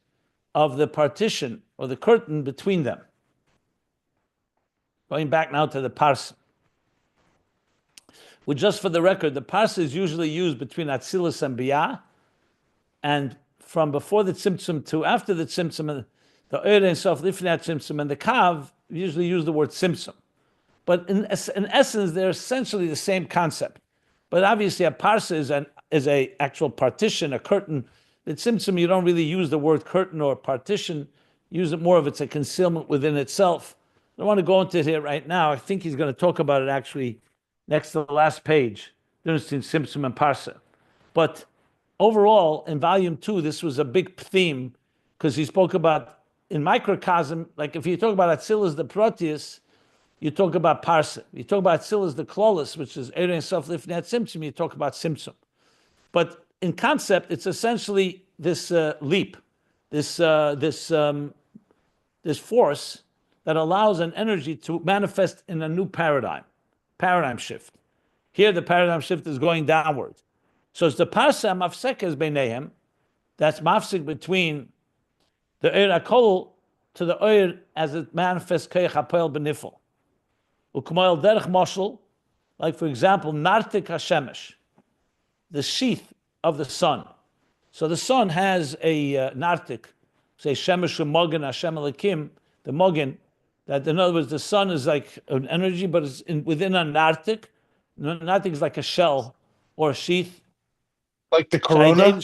of the partition, or the curtain between them. Going back now to the Parsa. Which, just for the record, the Parsa is usually used between Atzilus and Biy'a, and from before the Tzimtzum to after the Tzimtzum, the Ein Sof Lifnei Tzimtzum and the Kav usually use the word Tzimtzum. But in essence, they're essentially the same concept. But obviously, a Parsa is a actual partition, a curtain. The Tzimtzum, you don't really use the word curtain or partition. Use it more of it's a concealment within itself. I don't want to go into it here right now. I think he's going to talk about it actually next to the last page, difference between Tzimtzum and Parsa. But overall, in volume 2, this was a big theme because he spoke about, in microcosm, like if you talk about Atzilus the Proteus, you talk about Parsa. You talk about Atzilus the Klolis, which is Ein Sof Lifnei Tzimtzum, you talk about Tzimtzum. But in concept, it's essentially this leap, this force that allows an energy to manifest in a new paradigm shift. Here, the paradigm shift is going downward. So it's the Parsa mafsekes beinehem, that's mafsek between the Oyer HaKol to the Oyer as it manifests Koyach HaPoel B'nifel. U'k'moel derech moshel, like for example, Nartik HaShemesh, the sheath of the sun. So the sun has a Nartik, say Shemesh U'Mogen Hashem Elokim, the Mogen, that in other words, the sun is like an energy, but it's within a Nartik. Nartik is like a shell or a sheath. Like the corona?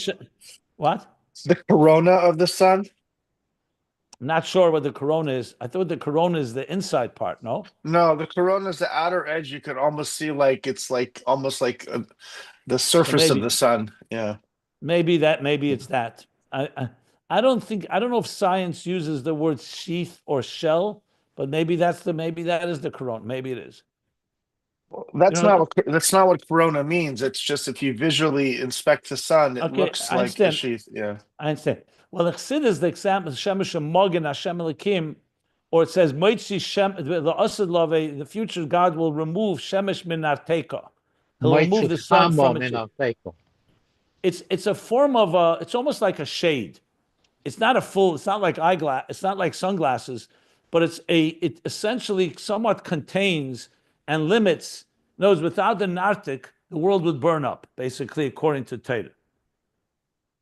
What? The corona of the sun? I'm not sure what the corona is. I thought the corona is the inside part, no? No, the corona is the outer edge. You can almost see like it's like almost like the surface of the sun. Yeah. Maybe it's that. I don't know if science uses the word sheath or shell, but maybe that is the corona. Maybe it is. That's not what corona means. It's just if you visually inspect the sun, it looks like a sheath. Yeah. I understand. Well, the Chassid is the example, Shemesh Mogen Hashem Elokim, or it says, Moitzi Shem, the Asad Love, the future God will remove Shemesh min Arteka. He'll remove the sun from it. It's a form of it's almost like a shade. It's not like eyeglass, it's not like sunglasses, but it essentially somewhat contains and limits. In other words, without the Nartik, the world would burn up, basically, according to Torah.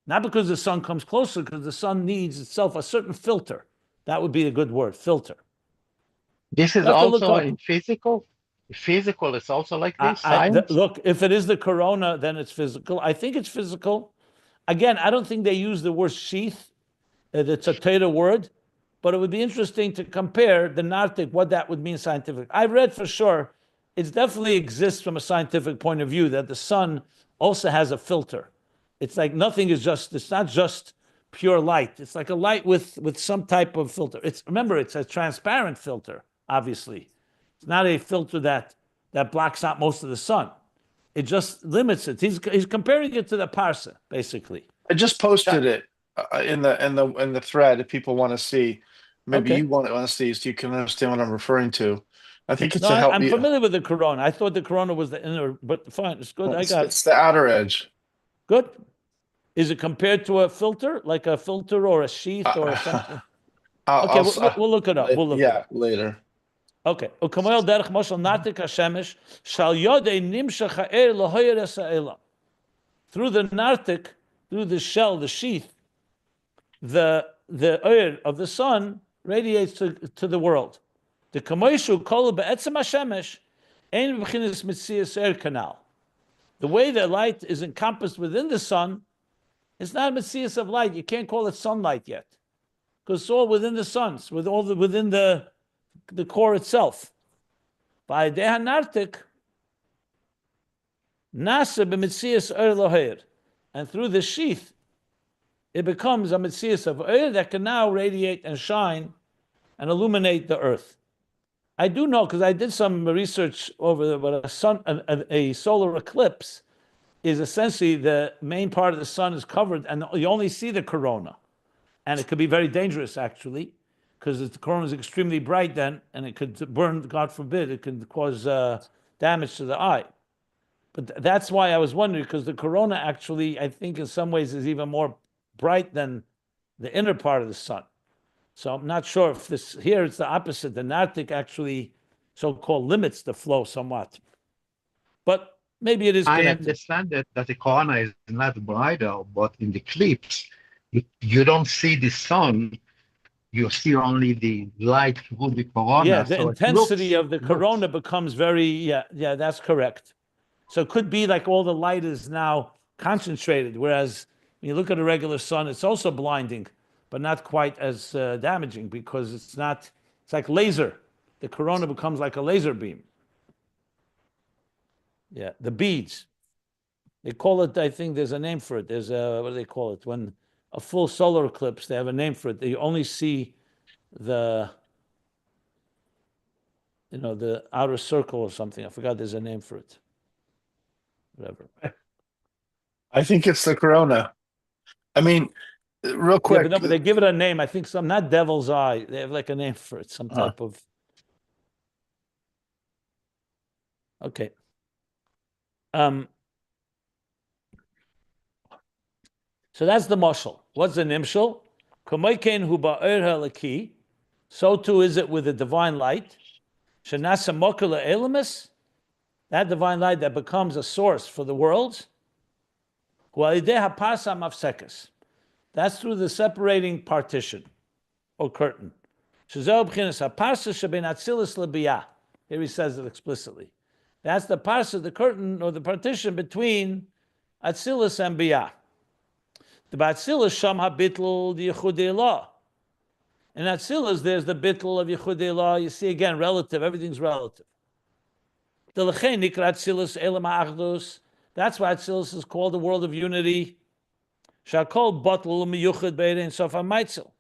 Not because the sun comes closer, because the sun needs itself a certain filter. That would be a good word, filter. This is also in physical? Physical is also like this, science? Look, if it is the corona, then it's physical. I think it's physical. Again, I don't think they use the word sheath. It's a Torah word. But it would be interesting to compare the Nartik, what that would mean scientific. I read for sure, it definitely exists from a scientific point of view, that the sun also has a filter. It's like it's not just pure light. It's like a light with some type of filter. Remember, it's a transparent filter, obviously. It's not a filter that blocks out most of the sun. It just limits it. He's comparing it to the Parsa, basically. I just posted it in the thread if people want to see. Maybe you want to see so you can understand what I'm referring to. I think it's to help I'm familiar with the corona. I thought the corona was the inner, but fine, it's good. It's the outer edge. Good. Is it compared to a filter, like a filter or a sheath or something? We'll look it up. We'll look it up later. Okay. Through the nartik, through the shell, the sheath, the oil of the sun radiates to the world. The The way the light is encompassed within the sun, it's not a Metzias of light. You can't call it sunlight yet, because it's all within the sun, within the core itself. By Dehanartik, Nasa b'Metzias Loher, and through the sheath, it becomes a Metzias of Oyer that can now radiate and shine and illuminate the earth. I do know, because I did some research over there, but a solar eclipse is essentially the main part of the sun is covered and you only see the corona. And it could be very dangerous, actually, because the corona is extremely bright then, and it could burn, God forbid, it could cause damage to the eye. But that's why I was wondering, because the corona actually, I think in some ways is even more bright than the inner part of the sun. So I'm not sure if here it's the opposite. The Nartik actually so-called limits the flow somewhat. But maybe it is connected. I understand that the corona is not brighter, but in the eclipse, you don't see the sun, you see only the light through the corona. Yeah, the intensity of the corona becomes very, that's correct. So it could be like all the light is now concentrated, whereas when you look at a regular sun, it's also blinding, but not quite as damaging, because it's like laser. The corona becomes like a laser beam. Yeah, the beads. They call it, I think there's a name for it. There's what do they call it? When a full solar eclipse, they have a name for it. They only see the outer circle or something. I forgot there's a name for it. Whatever. I think it's the corona. I mean, real quick. Yeah, but they give it a name. I think not devil's eye. They have like a name for it, some type of. Okay. So that's the mashal. What's the nimshal? Kamoikein hu ba'er halaki. So too is it with the divine light. Shenasa mokala elamis. That divine light that becomes a source for the worlds. Hualideh Parsa mafsekas. That's through the separating partition or curtain. Shezeh b'chinas haparsa shebein Atzilus leBiy'a. Here he says it explicitly. That's the parsa, the curtain or the partition between Atzilus and Biy'a. The Atzilus sham ha-bittul the Yechudei Law. In Atzilus, there's the bittul of Yechudei Law. You see again, relative. Everything's relative. The lechein nikra Atzilus elam ha'achdus. That's why Atzilus is called the world of unity. Shakol batul miyuchad beirein sof ha'maitzil.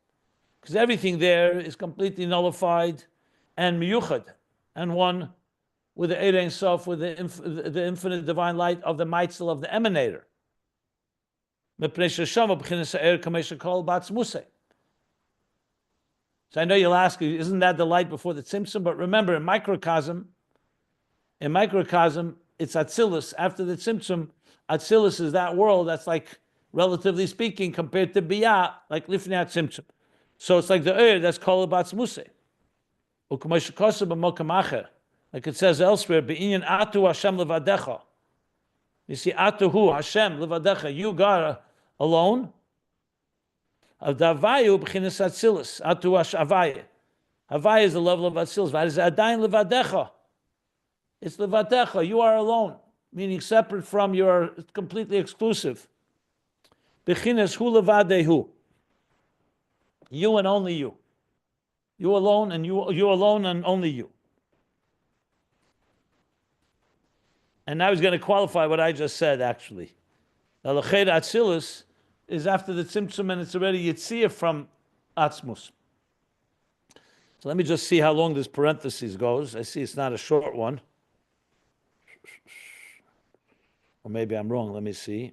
Because everything there is completely nullified and miyuchad, and one with the Ein Sof, with the infinite divine light of the Maitzel of the emanator. So I know you'll ask, isn't that the light before the Tzimtzum? But remember, in microcosm, it's Atzilus. After the Tzimtzum, Atzilus is that world that's like, relatively speaking, compared to Biy'a, like Lifnei Tzimtzum. So it's like the that's called Atzmus. Like it says elsewhere, Be'inyan atu Hashem levadecha. You see, atuhu Hashem levadecha. You God alone. Avdavayu b'chinas Atzilus. Atu Havaya. Havaya is the level of Atzilus. Vad is adayin levadecha? It's levadecha. You are alone, meaning separate from. You are completely exclusive. B'chinas hu levadehu. You and only you. You alone and you alone and only you. And now he's going to qualify what I just said, actually. The L'ched Atzilus is after the Tzimtzum, and it's already Yitziyah from Atzmus. So let me just see how long this parenthesis goes. I see it's not a short one. Or maybe I'm wrong. Let me see.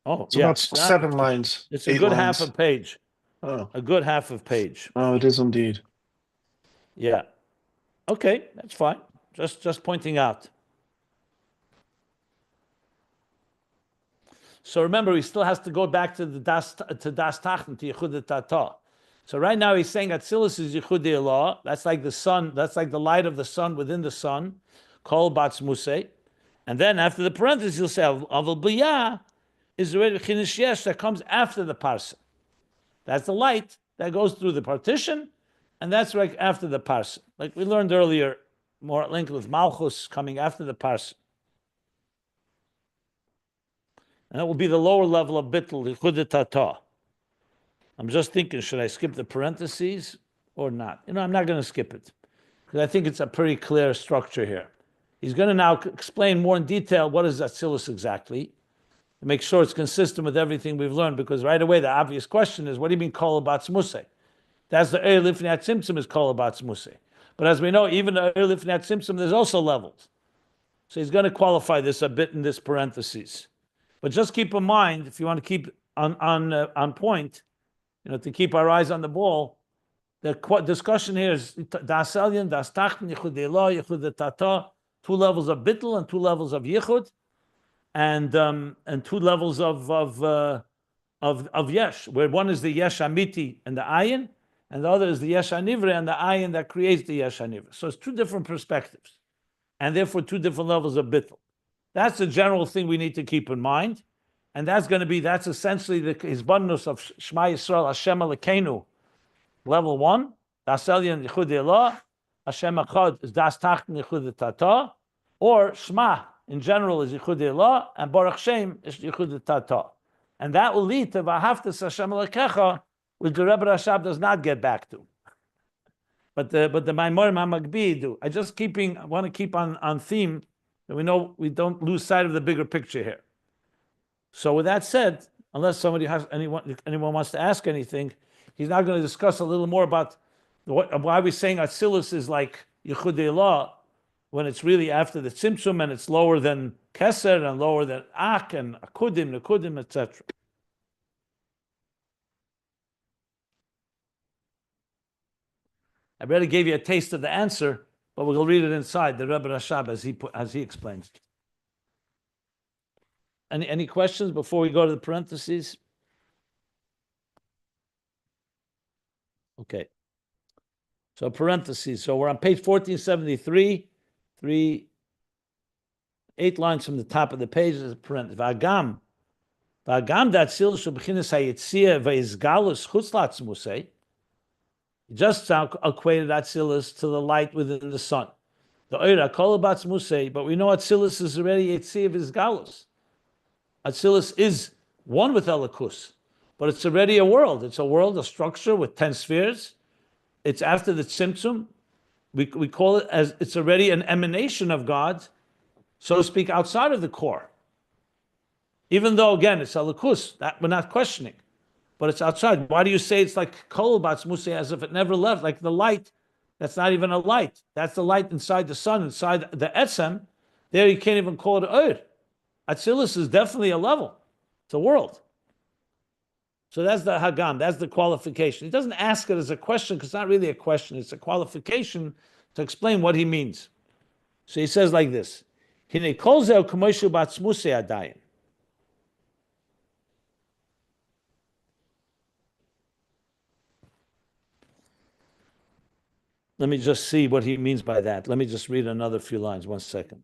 Oh, It's yeah. about 7 lines. It's a good lines. half a page. Oh. A good half of page. Oh, it is indeed. Yeah. Okay, that's fine. Just pointing out. So remember, he still has to go back to the Daas Tachton, to Yechud Tata. So right now he's saying Atzilus is Yechud Law. That's like the sun. That's like the light of the sun within the sun, called Atzmus. And then after the parenthesis, he'll say Aval Biy'a is already Chinish Yesh that comes after the Parsa. That's the light that goes through the partition. And that's right after the Parsa. Like we learned earlier, more at length with Malchus coming after the Parsa. And that will be the lower level of Bittul, Yechud Tata. I'm just thinking, should I skip the parentheses or not? I'm not going to skip it. Because I think it's a pretty clear structure here. He's going to now explain more in detail what is Atzilus exactly, to make sure it's consistent with everything we've learned, because right away the obvious question is, what do you mean kol Atzmus? That's the Lifnei Tzimtzum is kol Atzmus. But as we know, even the Lifnei Tzimtzum, there's also levels. So he's going to qualify this a bit in this parentheses. But just keep in mind, if you want to keep on point, to keep our eyes on the ball, the discussion here is Daas Elyon, Daas Tachton, Yechudei Law, Yechud Tata, 2 levels of Bittul and 2 levels of Yichud, and 2 levels of Yesh, where one is the Yesh Amiti and the Ayin, and the other is the Yesh Hanivre and the Ayin that creates the Yesh Hanivre. So it's 2 different perspectives, and therefore 2 different levels of Bittul. That's the general thing we need to keep in mind, and that's essentially the Hizbandnus of Shema Yisrael, Hashem Elokeinu, level 1, Daas Elyon Yechudei Law, Hashem Echad is Daas Tachton Yechud Tata, or Shema in general is Yechudei Law, and Baruch Shem is Yechud Tata. And that will lead to V'ahavtas Hashem Elokecha, which the Rebbe Rashab does not get back to. But the Maimorim HaMagbi do. I want to keep on theme, that we know we don't lose sight of the bigger picture here. So with that said, unless somebody anyone wants to ask anything, he's now going to discuss a little more about why we're saying Atzilus is like Yechudei Law, when it's really after the Tzimtzum and it's lower than Keser and lower than Ak and Akudim, Nekudim, etc. I already gave you a taste of the answer but we'll read it inside the Rebbe Rashab as he explains. Any questions before we go to the parentheses? Okay. So parentheses. So we're on page 1473, 8 lines from the top of the page is a parenthesis. V'agam d'Atzilus sheb'chinas hayitzia v'izgalus chutz la'atzmusei. He just equated Atzilus to the light within the sun. The oira kol b'atzmusei, but we know Atzilus is already yitzia v'izgalus. Atzilus is one with Elikus, but it's already a world. It's a world, a structure with 10 spheres. It's after the Tzimtzum. We call it as it's already an emanation of God, so to speak, outside of the core. Even though, again, it's Elikus, that we're not questioning, but it's outside. Why do you say it's like Kol Batzmusei, as if it never left, like the light? That's not even a light. That's the light inside the sun, inside the Etzem. There you can't even call it Oir. Atzilus is definitely a level. It's a world. So that's the Hagam. That's the qualification. He doesn't ask it as a question because it's not really a question. It's a qualification to explain what he means. So he says like this. Hine kol zeh k'moshu b'atzmusei adayin. Let me just see what he means by that. Let me just read another few lines. 1 second.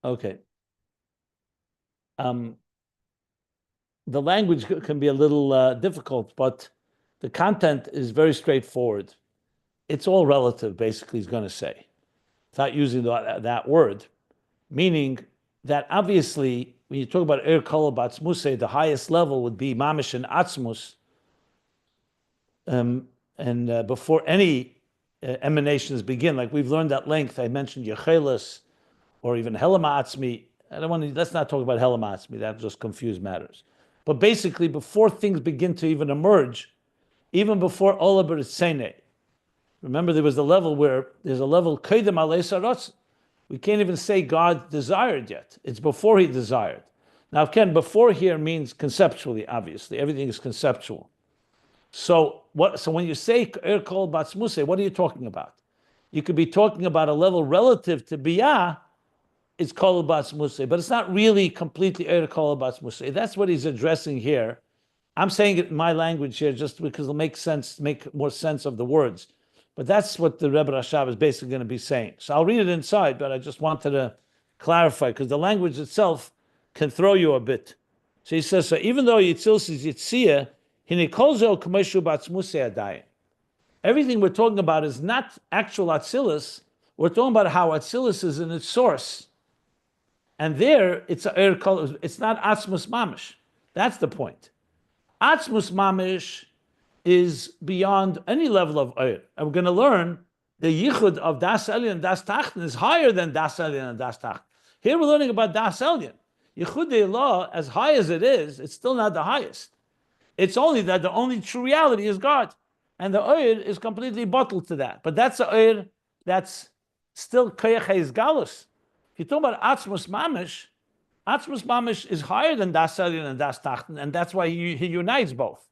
Okay. The language can be a little difficult, but the content is very straightforward. It's all relative, basically, he's going to say, without using that word, meaning that obviously, when you talk about Er Kol Batzmusei, the highest level would be Mamish and Atzmus, and before any emanations begin, like we've learned at length, I mentioned Yechelis, or even Helama Atzmi. Let's not talk about Helama Atzmi, that just confuse matters. But basically, before things begin to even emerge, even before Ola B'Ritzene, remember there was a level where there's a level Kedem Alei Sarotz. We can't even say God desired yet. It's before he desired. Now, Ken, before here means conceptually, obviously. Everything is conceptual. So when you say Er Kol Batzmusei, what are you talking about? You could be talking about a level relative to Biy'a, it's Kol Batzmusei, but it's not really completely Er Kol Batzmusei. That's what he's addressing here. I'm saying it in my language here just because it'll make more sense of the words. But that's what the Rebbe Rashab is basically going to be saying. So I'll read it inside, but I just wanted to clarify because the language itself can throw you a bit. So he says, so even though Yitzilus is Yitzia, hine kol zeh k'moshu b'atzmusei adayin. Everything we're talking about is not actual Atzilus. We're talking about how Atzilus is in its source. And there, it's not Atzmus Mamish. That's the point. Atzmus Mamish is beyond any level of Eir. And we're going to learn the Yichud of Daas Elyon and Daas Tachton is higher than Daas Elyon and Daas Tachton. Here we're learning about Daas Elyon. Yichud De'Elah, as high as it is, it's still not the highest. It's only that the only true reality is God. And the Eir is completely bottled to that. But that's the Eir that's still Koyach HaYizgalus. If you talk about Atzmus Mamish is higher than Daas Elyon and Daas Tachton, and that's why he unites both.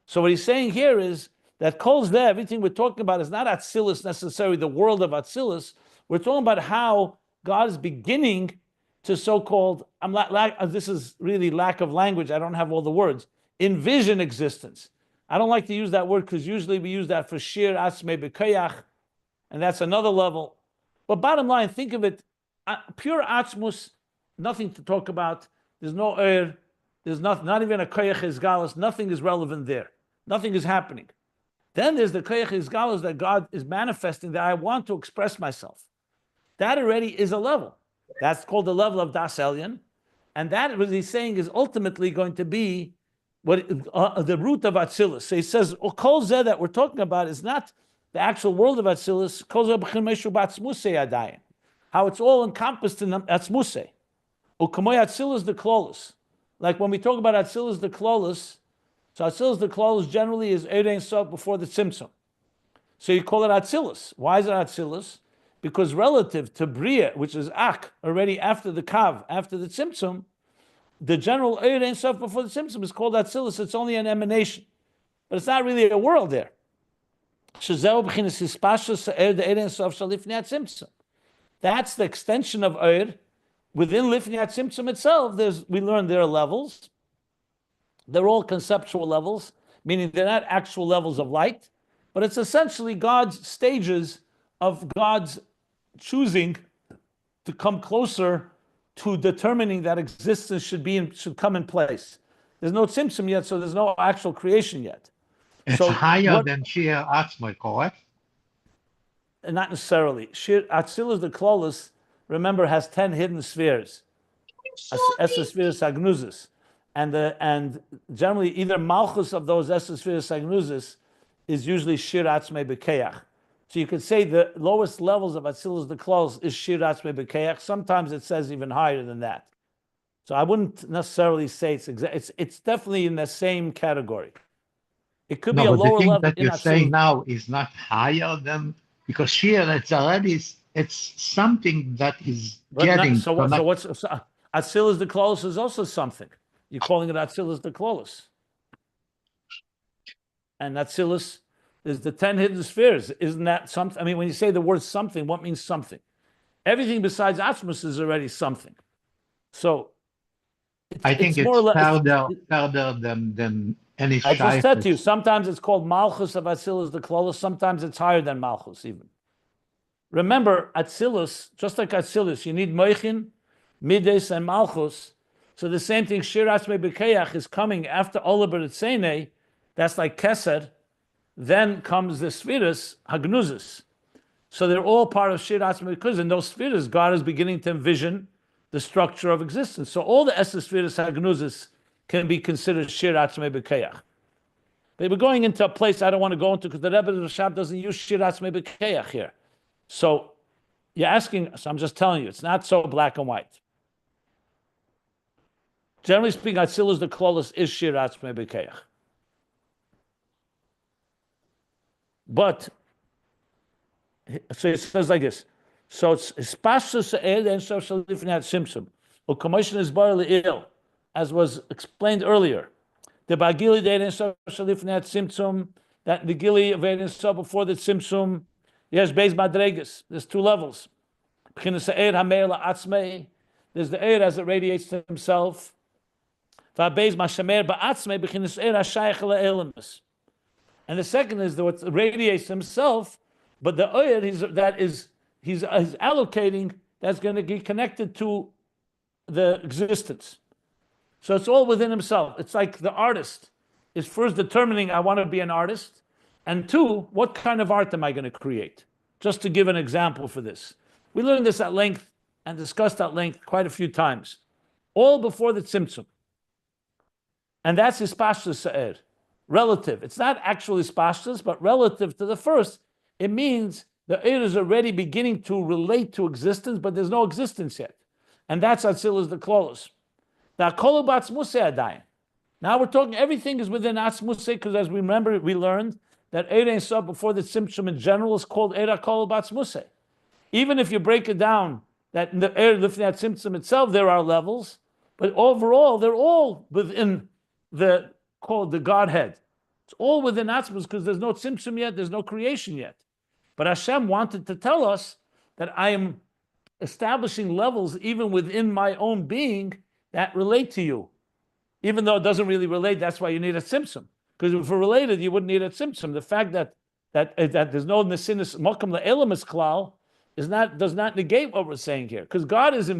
So what he's saying here is that Kol's there, everything we're talking about is not Atzilus necessarily, the world of Atzilus. We're talking about how God is beginning to so-called, this is really lack of language, I don't have all the words, envision existence. I don't like to use that word because usually we use that for Shir Atzmei B'Koyach, and that's another level. But bottom line, think of it, pure Atzmus, nothing to talk about. There's no Eir. There's not even a Koyach Izgalus. Nothing is relevant there. Nothing is happening. Then there's the Koyach Izgalus that God is manifesting that I want to express myself. That already is a level. That's called the level of Daas Elyon. And that, what he's saying, is ultimately going to be the root of Atzilus. So he says, Kol Zeh that we're talking about is not the actual world of Atzilus, Kol Zeh b'chin meshu b'atzmusei adayin. How it's all encompassed in Atzmusei. U'kamoy Atzilus the Klolus. Like when we talk about Atzilus the Klolus, so Atzilus the Klolus generally is Ein Sof before the Tzimtzum. So you call it Atzilus. Why is it Atzilus? Because relative to Biy'a, which is Ak, already after the Kav, after the Tzimtzum, the general Ein Sof before the Tzimtzum is called Atzilus. It's only an emanation. But it's not really a world there. That's the extension of Eir. Within Lifnei Tzimtzum itself, we learned there are levels. They're all conceptual levels, meaning they're not actual levels of light, but it's essentially God's stages of God's choosing to come closer to determining that existence should come in place. There's no Tzimtzum yet, so there's no actual creation yet. It's higher than Shir Atzmo, correct? Not necessarily. Atzilus the Klolus, remember, has 10 hidden spheres. Esser spheres agnuzis. And generally, either Malchus of those Esser spheres agnuzis is usually Shir Atzmei B'Keach. So you could say the lowest levels of Atzilus the Klolus is Shir Atzmei B'Keach. Sometimes it says even higher than that. So I wouldn't necessarily say it's definitely in the same category. It could be a lower level. That you're saying now is not higher than, because Shir, it's something that is getting. So what's Atzilus the Klolus is also something. You're calling it Atzilus the Klolus. And Atzilus is the 10 hidden spheres. Isn't that something? I mean, when you say the word something, what means something? Everything besides Atzmus is already something. So I think it's more further than any. I just said to you, sometimes it's called Malchus of Atzilus the Klolus, sometimes it's higher than Malchus even. Remember, Atzilus, just like Atzilus, you need Moichin, Mides, and Malchus. So the same thing, Shir Atzmei B'Keach is coming after Ola B'Ritzeinei, that's like Keser. Then comes the Spheres, Hagnuzis. So they're all part of Shir Atzmei B'Keach. In those spheres, God is beginning to envision the structure of existence. So all the Esser Spheres, Hagnuzis, can be considered Shir Atzmei B'Keach. But we're going into a place I don't want to go into because the Rebbe of the Rashab doesn't use Shir Atzmei B'Keach here. So you're asking, so I'm just telling you, it's not so black and white. Generally speaking, Atzilus the Klolus is Shir Atzmei B'Keach. But, so it says like this. So it's Hispashus Se'ed and Sof Shalifnei Tzimtzum. U'kamoishin is bar le'il, as was explained earlier. The Bagili De'ed Sof Shalifnei Tzimtzum, that the Gili of Eden Sof before the Tzimtzum, Yesh Beis Madregas. There's two levels. There's the Eir as it radiates to himself. And the second is what radiates himself, but the Eir he's allocating that's going to be connected to the existence. So it's all within himself. It's like the artist is first determining, I want to be an artist. And two, what kind of art am I going to create? Just to give an example for this. We learned this at length and discussed at length quite a few times. All before the Tzimtzum. And that's Hispashtus Se'er. Relative. It's not actually Hispashtus, but relative to the first. It means the Eir is already beginning to relate to existence, but there's no existence yet. And that's Atzilus the Klolus. Now, Kolu b'Atzmusei adayin. Now we're talking, everything is within Atzmusei, because as we remember, we learned that Eir Ein Sof before the Tzimtzum in general is called Eir HaKol b'Atzmusei. Even if you break it down, that in the Eir Lifnei Tzimtzum itself, there are levels, but overall, they're all within the Godhead. It's all within Atzmus, because there's no Tzimtzum yet, there's no creation yet. But Hashem wanted to tell us that I am establishing levels even within my own being that relate to you. Even though it doesn't really relate, that's why you need a Tzimtzum. Because if it related, you wouldn't need a Tzimtzum. The fact that there's no Nesinis Mokum Le'elamis Klal does not negate what we're saying here. Because God is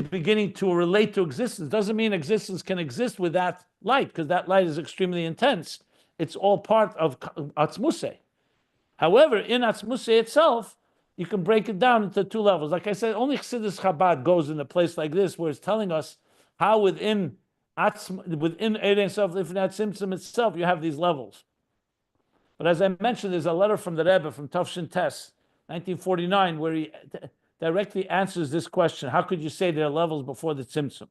beginning to relate to existence. Doesn't mean existence can exist with that light, because that light is extremely intense. It's all part of Atzmusei. However, in Atzmusei itself, you can break it down into two levels. Like I said, only Chassidus Chabad goes in a place like this, where it's telling us how within within Ein Sof, infinite Tzimtzum itself, you have these levels. But as I mentioned, there's a letter from the Rebbe from Tachton, 1949, where he directly answers this question: how could you say there are levels before the Tzimtzum?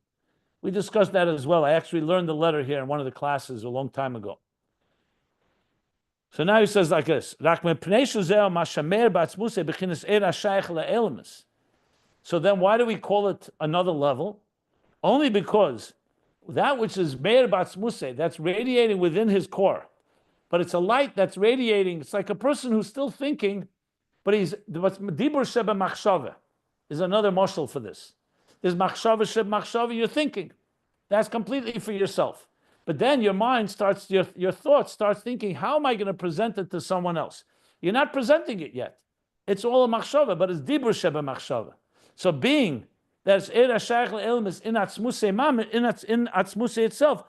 We discussed that as well. I actually learned the letter here in one of the classes a long time ago. So now he says like this: so then why do we call it another level? Only because that which is meir b'atzmusei, that's radiating within his core, but it's a light that's radiating. It's like a person who's still thinking, but he's dibur sheba machshava is another mashal for this. There's machshava sheba machshava, you're thinking. That's completely for yourself. But then your mind starts, your thoughts starts thinking, how am I going to present it to someone else? You're not presenting it yet. It's all a machshava, but it's dibur sheba machshava. So being that's in Atzmus in Atzmus itself.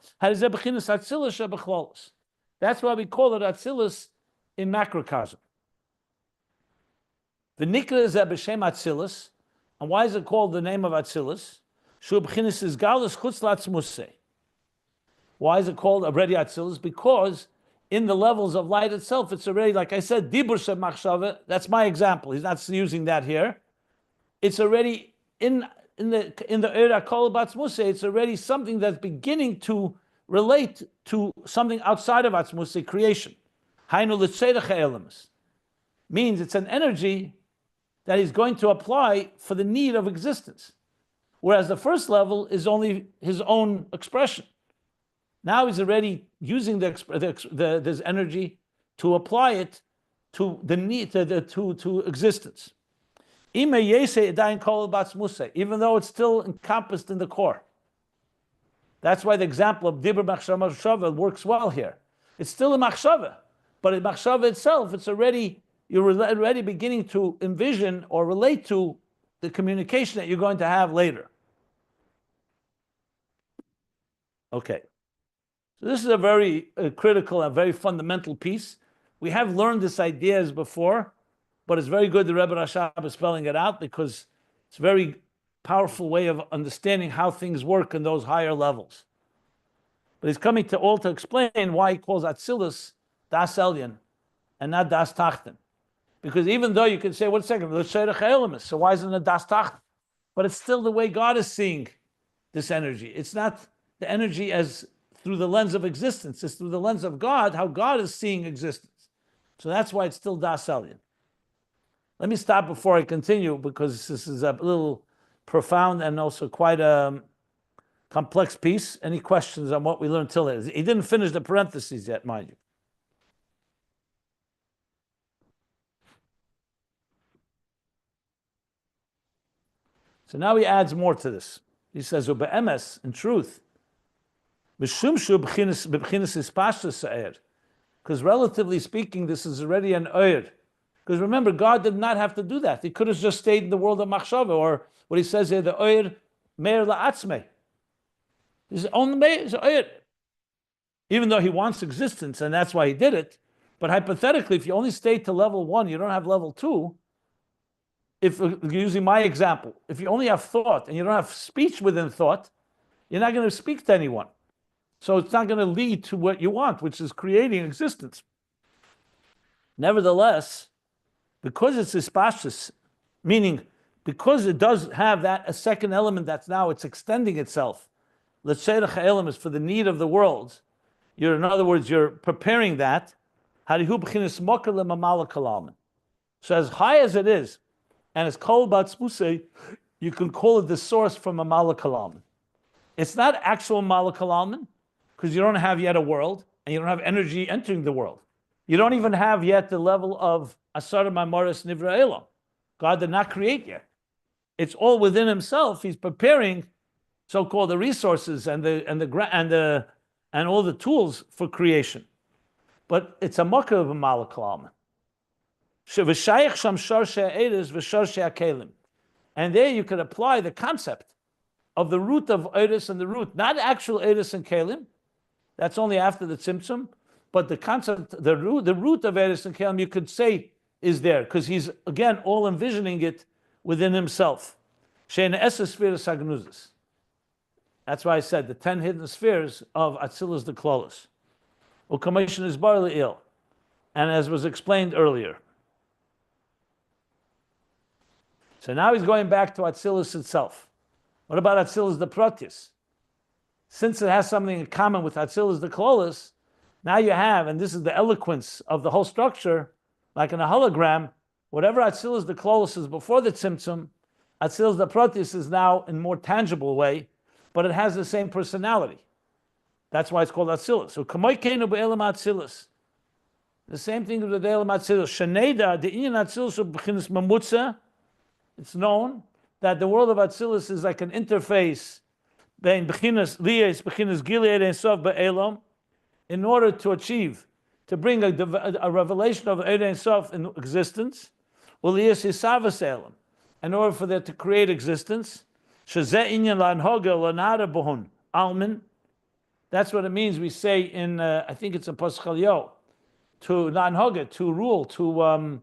That's why we call it Atzilus in macrocosm. The Nikra is b'shem Atzilus, and why is it called the name of Atzilus? Why is it called already Atzilus? Because in the levels of light itself, it's already, like I said, Dibur Sheb Machshava. That's my example. He's not using that here. It's already in the Eira Kol Batzmuse, it's already something that's beginning to relate to something outside of Atzmuse creation. Hainu l'tzedach ha'elemus means it's an energy that he's going to apply for the need of existence. Whereas the first level is only his own expression. Now he's already using this energy to apply it to the need to existence. Even though it's still encompassed in the core. That's why the example of Dibur Machshava works well here. It's still a Machshava, but in Machshava itself, you're already beginning to envision or relate to the communication that you're going to have later. Okay. So this is a very critical and very fundamental piece. We have learned this ideas before, but it's very good the Rebbe Rashab is spelling it out because it's a very powerful way of understanding how things work in those higher levels. But he's coming to explain why he calls Atzilus Daas Elyon and not Daas Tachton. Because even though you can say, wait a second, so why isn't it Daas Tachton? But it's still the way God is seeing this energy. It's not the energy as through the lens of existence. It's through the lens of God, how God is seeing existence. So that's why it's still Daas Elyon. Let me stop before I continue because this is a little profound and also quite a complex piece. Any questions on what we learned till it? He didn't finish the parentheses yet, mind you. So now he adds more to this. He says, "Ube'emes, in truth, because relatively speaking, this is already an oir. Because remember, God did not have to do that. He could have just stayed in the world of machshava, or what he says here, the oir meir la'atzmei. His own meir is oir. Even though he wants existence, and that's why he did it. But hypothetically, if you only stay to level 1, you don't have level 2. If using my example, if you only have thought and you don't have speech within thought, you're not going to speak to anyone. So it's not going to lead to what you want, which is creating existence. Nevertheless, because it's ispashus, meaning because it does have a second element that's now it's extending itself. Let's say the cha'elim is for the need of the world. In other words, you're preparing that. So as high as it is, and it's called Batzmusei, you can call it the source from a malakalam. It's not actual malakalam, because you don't have yet a world, and you don't have energy entering the world. You don't even have yet the level of Asar Mamoris Nivra Elam. God did not create yet. It's all within himself. He's preparing so-called the resources and all the tools for creation. But it's a makkah of a malakalam. And there you could apply the concept of the root of Eris and the root, not actual Eris and Kalim. That's only after the Tzimtzum. But the concept, the root of Eris and Kalim, you could say is there, because he's, again, all envisioning it within himself. That's why I said the 10 hidden spheres of Atzilus the Klolos. Ukameshin is barely ill. And as was explained earlier. So now he's going back to Atzilus itself. What about Atzilus the Protis? Since it has something in common with Atzilus the Klolos, now you have, and this is the eloquence of the whole structure, like in a hologram, whatever Atzilus the Klolos is before the Tzimtzum, Atzilus the Protis is now in a more tangible way, but it has the same personality. That's why it's called Atzilus. So Kamoy Keinu Be'elam Atzilus. The same thing with the Elam Atzilus. Sheneda, the Inyan Atzilus of B'chinas Mamutza, it's known that the world of Atzilus is like an interface between B'chinas Liyas, B'chinas Gilead and Sof Be'elam, in order to achieve, to bring a revelation of Eid and Sof in existence, Liyas Yisavas Elam, in order for that to create existence, Shazeh Inyan Lanhoga Lanara Bohun, Almin. That's what it means. We say in, I think it's in Paschal to Lanhoga, to rule, to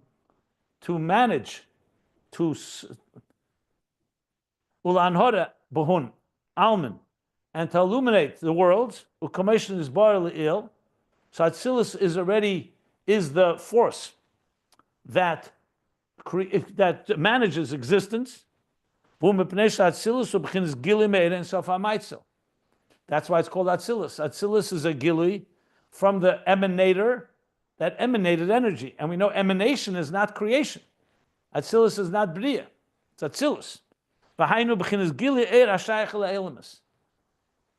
manage, to Ulanhoda Bohun, Almin, and to illuminate the worlds. Ukameshin is barely ill. So Atzilus is the force that manages existence. That's why it's called Atzilus. Atzilus is a gili from the emanator that emanated energy. And we know emanation is not creation. Atzilus is not Biy'a. It's Atzilus.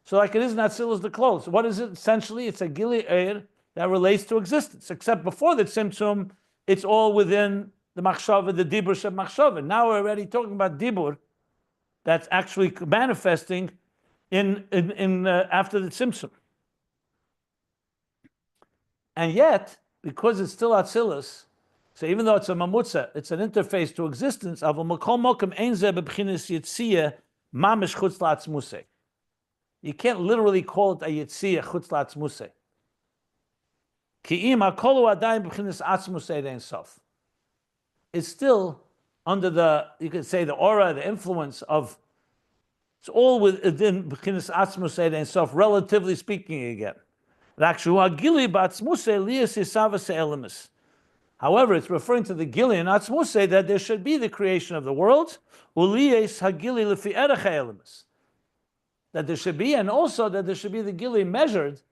So like it is in Atzilus the clothes. What is it essentially? It's a gili that relates to existence. Except before the Tzimtzum, it's all within the machshava, the dibur sheb machshava. Now we're already talking about dibur that's actually manifesting in after the Tzimtzum. And yet, because it's still Atzilus, so even though it's a mamutza, it's an interface to existence. You can't literally call it a yitziyah chutz la'atzmusei. It's still under the, you could say, the aura, the influence of, it's all within b'chinas atzmusei and sof, relatively speaking again. However, it's referring to the gili and atzmusei that there should be the creation of the world, that there should be, and also that there should be the gili measured,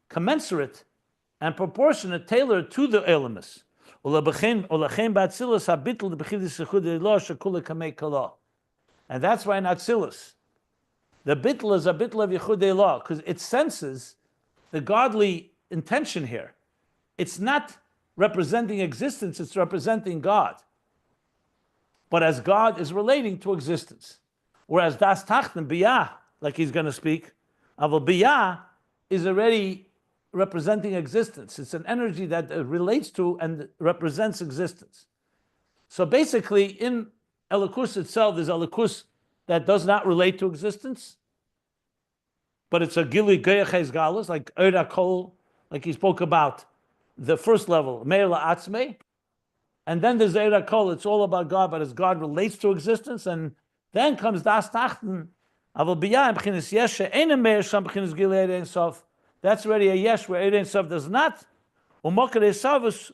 commensurate, and proportionate, tailored to the elemus. And that's why in Atzilus, the bittul is a bittul of Yechudei Law, because it senses the godly intention here. It's not representing existence, it's representing God. But as God is relating to existence. Whereas Das Tachton, Biy'a, like he's going to speak, Biy'a is already representing existence. It's an energy that relates to and represents existence. So basically, in Elikus itself, there's Elikus that does not relate to existence, but it's a Gili Geyaches Galus, like Eira Kol, like he spoke about the first level, Meir La'atzmei, and then there's Eira Kol, it's all about God, but as God relates to existence, and then comes Das Tachton, Biy'a b'chinas Yesh, Ein Meir Sham b'chinas Gili Ein Sof. That's already a Yesh where Ein Sof does not. Umokar Esavus,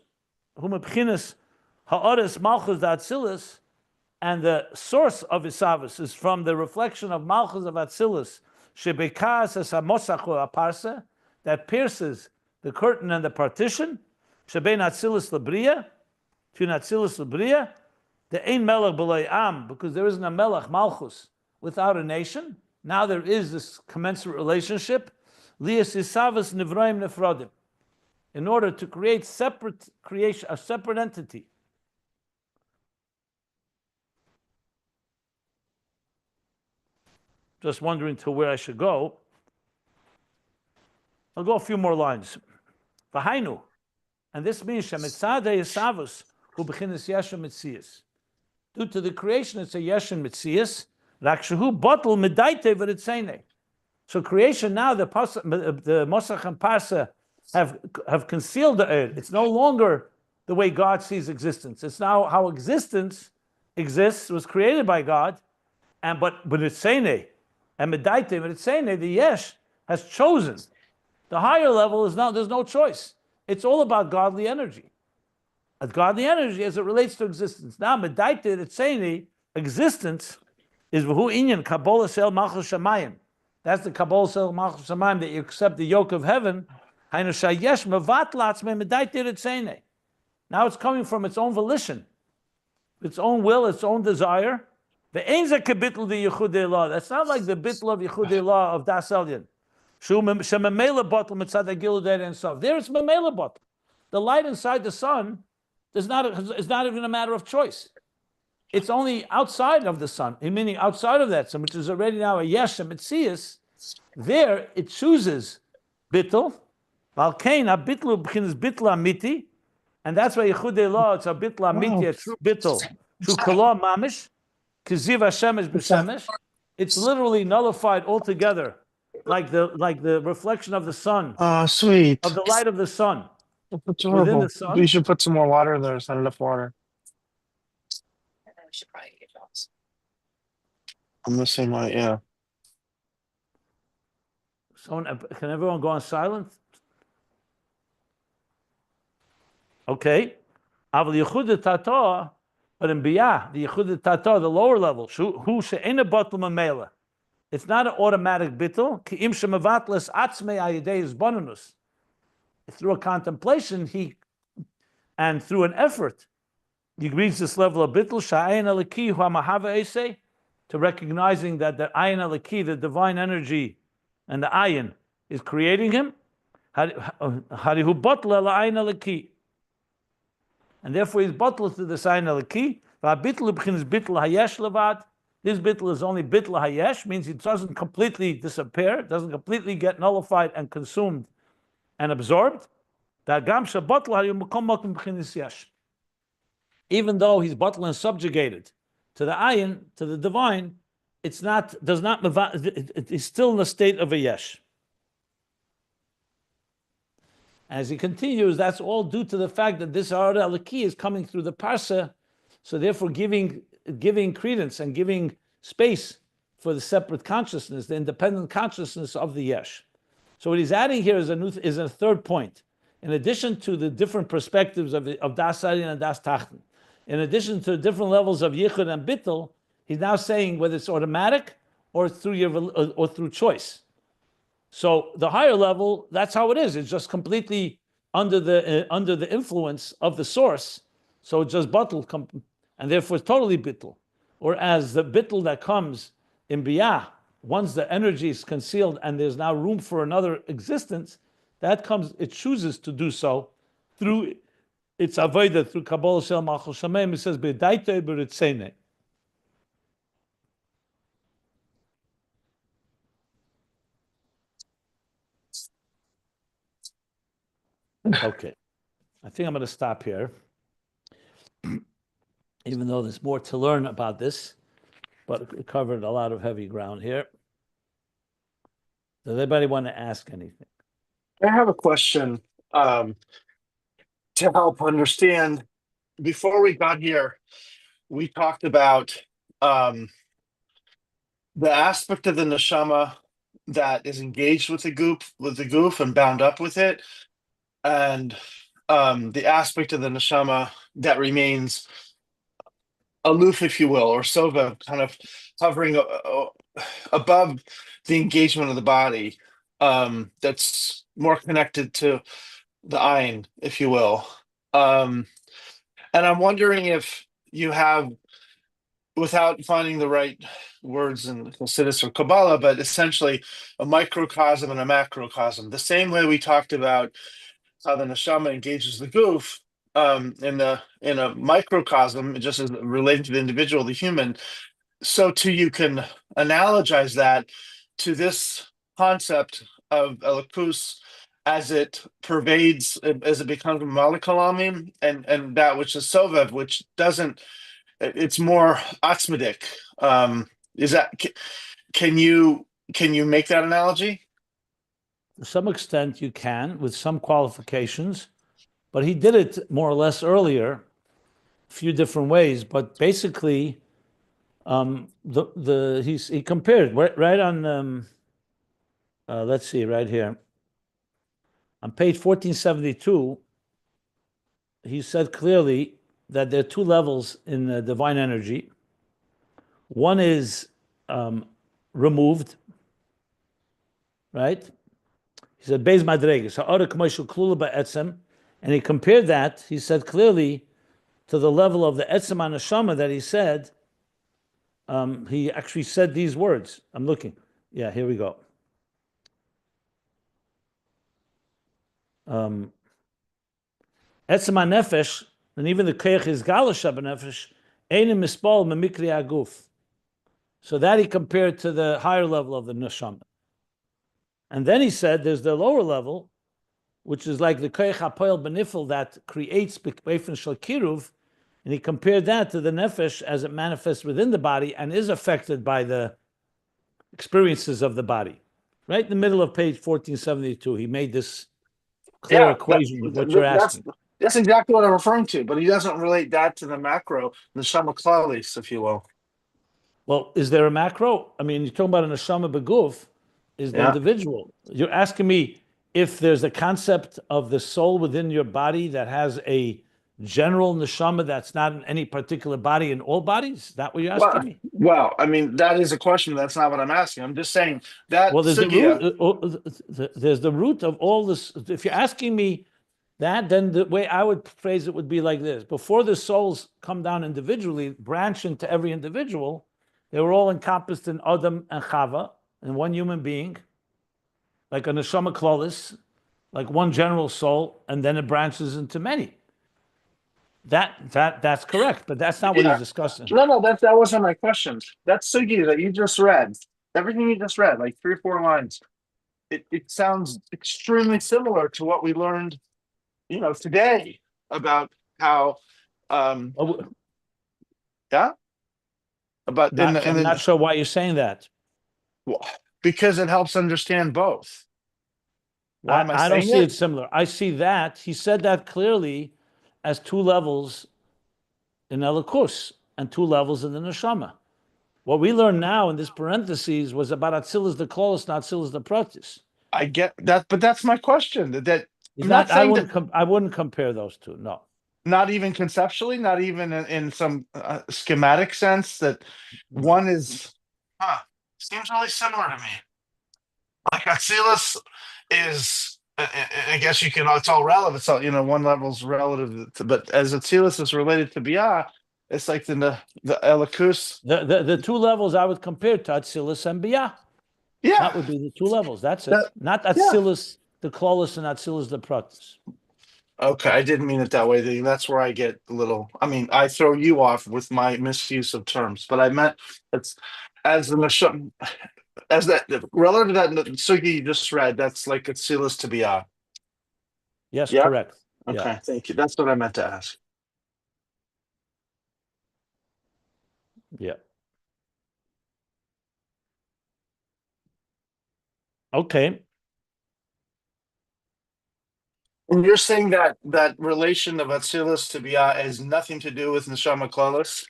whom b'chinas Ha'oris Malchus Atzilus, and the source of Esavus is from the reflection of Malchus of Atzilus, Shebekas es Hamosach or Parsa, that pierces the curtain and the partition, Shebein Atzilus Biy'a, between Atzilus Biy'a, the Ein Melech B'loi Am, because there isn't a Melech Malchus without a nation. Now there is this commensurate relationship. Lias Isavas Nivraim Nefrodim, in order to create separate creation, a separate entity. Just wondering to where I should go. I'll go a few more lines. V'hainu, and this means Shemitzad Isavas Hu B'chinas Yesh Mitzias. Due to the creation, it's a Yesh and Mitzias. Rakshahu Bottle Medaite V'Ritzene. So creation now, the Mosach and Parsa have concealed the earth. It's no longer the way God sees existence. It's now how existence exists, was created by God, but it's Sene. And Medaite, but it's saying that the Yesh has chosen. The higher level is now, there's no choice. It's all about godly energy. A godly energy as it relates to existence. Now, Medaite, it's saying existence is V'hu Inyan, Kabbalah Sel Malchus Shamayim. That's the Kabbalah Sel Malchus Shamayim, that you accept the yoke of heaven. Now it's coming from its own volition, its own will, its own desire. That's not like the bittul of Yechudei Law of Daas Elyon. There it's memela bottle. The light inside the sun is not even a matter of choice. It's only outside of the sun, meaning outside of that sun, which is already now a yesh and mitzias. There it chooses bittul. Valkein bittul begins bittul amiti, and that's why Yechudei Law it's a bittul amiti, a true bittul, true kala mamish, kiziv hashemesh b'shemesh. It's literally nullified altogether, like the reflection of the sun. Oh, sweet. Of the light of the sun. That's Within horrible. the sun. We should put some more water in there. There's not enough water. And then we should probably get jobs. I'm missing my, yeah. Can everyone go on silent? Okay. Aval Yehuda Tata, but in Biy'a, the Yehuda Tata, the lower level, who she'ena batel mamela. It's not an automatic bittul. Ki im shemavatles atzmei ayidei bonus. Through a contemplation, and through an effort, he reaches this level of bittul sha'ayin alaki hu amahava esei, to recognizing that the ayin alaki, the divine energy, and the ayin is creating him. Harihu batla la'ayin alaki. And therefore he's batla to the ayin alaki. Va'bittul b'chinas bittul HaYesh levad. This bittul is only bittul HaYesh, means it doesn't completely disappear, it doesn't completely get nullified and consumed and absorbed. Even though he's batla and subjugated to the ayin, to the divine, it's still in the state of a yesh. As he continues, that's all due to the fact that this Arad Alaki is coming through the Parsa, so therefore giving credence and giving space for the separate consciousness, the independent consciousness of the Yesh. So what he's adding here is a third point. In addition to the different perspectives of Daas Elyon and Daas Tachton, in addition to different levels of Yichud and Bittul, he's now saying whether it's automatic or through choice. So the higher level, that's how it is. It's just completely under the influence of the source. So it's just Bittul, and therefore it's totally Bittul. Whereas the Bittul that comes in Biy'a, once the energy is concealed and there's now room for another existence, it chooses to do so through its avodah, through Kabbalah Shel Malchus Shamayim. It says, B'daite b'ritzene. Okay. I think I'm going to stop here, even though there's more to learn about this, but we covered a lot of heavy ground here. Does anybody want to ask anything? I have a question to help understand. Before we got here, we talked about the aspect of the neshama that is engaged with the goof and bound up with it, and the aspect of the neshama that remains aloof, if you will, or sova, kind of hovering above the engagement of the body, that's more connected to the ayin, if you will. And I'm wondering if you have, without finding the right words in Chassidus or Kabbalah, but essentially a microcosm and a macrocosm. The same way we talked about how the neshama engages the goof in a microcosm, just as relating to the individual, the human. So too, you can analogize that to this concept of Elikus as it pervades, as it becomes malakalamim, and that which is sovev, which doesn't. It's more atzmidik. Is that? Can you make that analogy? To some extent, you can, with some qualifications, but he did it more or less earlier, a few different ways. But basically, He compared right on let's see right here on page 1472. He said clearly that there are two levels in the divine energy. One is removed, right? He said Beis Madreges, Ha'ara K'moshel Klula Ba'etzem, and he compared that. He said clearly to the level of the Etzem HaNeshama that he said. He actually said these words. I'm looking. Yeah, here we go. Etzem HaNefesh, and even the Keich is Galash HaNefesh, Einem Mispal Memikri Aguf. So that he compared to the higher level of the Neshama. And then he said there's the lower level, which is like the Keich HaPoel Benifel that creates Beifin Shel Kiruv, and he compared that to the Nefesh as it manifests within the body and is affected by the experiences of the body. Right in the middle of page 1472, he made this clear equation of what you're asking. That's exactly what I'm referring to, but he doesn't relate that to the macro, the neshama klalis, if you will. Well, is there a macro? I mean, you're talking about a neshama beguf, is the individual. You're asking me if there's a concept of the soul within your body that has a general neshama that's not in any particular body in all bodies? Is that what you're asking me? Well, I mean, that is a question. That's not what I'm asking. I'm just saying that. Well, there's the root of all this. If you're asking me that, then the way I would phrase it would be like this: before the souls come down individually, branch into every individual, they were all encompassed in Adam and Chava, in one human being, like a neshama klolis, like one general soul, and then it branches into many. That's correct, but that's not what he's discussing. No, that wasn't my question. That sugi that you just read, everything you just read, like 3 or 4 lines, it sounds extremely similar to what we learned, today about how, I'm not sure why you're saying that. Well, because it helps understand both. Why am I don't saying see it similar. I see that he said that clearly as 2 levels in Elikus and 2 levels in the Neshama. What we learn now in this parentheses was about Atzilus the Klolos, not Atzilus the Protis. I get that, but that's my question. I wouldn't compare those two. No, not even conceptually, not even in some schematic sense. That one is seems really similar to me. Like Atzilus is, I guess you can. It's all relative. It's all one level's relative, but as Atzilus is related to Biy'a, it's like the Elikus. The 2 levels I would compare to Atzilus and Biy'a. Yeah, that would be the 2 levels. That's it. Not Atzilus the Klolos and Atzilus the Protis. Okay, I didn't mean it that way. That's where I get a little. I mean, I throw you off with my misuse of terms, but I meant it's as the neshama. As that relative to that sugi you just read, that's like Atzilus to Biy'a. Yes, correct. Okay, thank you. That's what I meant to ask. Yeah. Okay. And you're saying that relation of Atzilus to Biy'a has nothing to do with neshama klalis?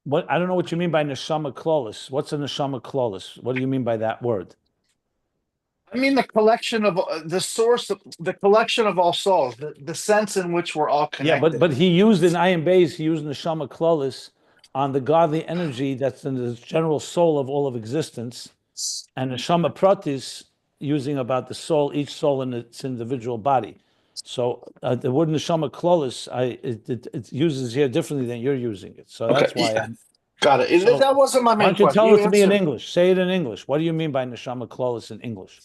What I don't know what you mean by neshama klolis. What's a neshama klolis? What do you mean by that word? I mean the collection of the source, the collection of all souls, the sense in which we're all connected. Yeah, but he used in Ayin Beis, he used neshama klolis on the godly energy that's in the general soul of all of existence, and neshama pratis using about the soul, each soul in its individual body. So the word neshama klolis, it uses here differently than you're using it. So that's why. Got it. So, that wasn't my main question. Why don't you tell it to me in English? Say it in English. What do you mean by neshama klolis in English?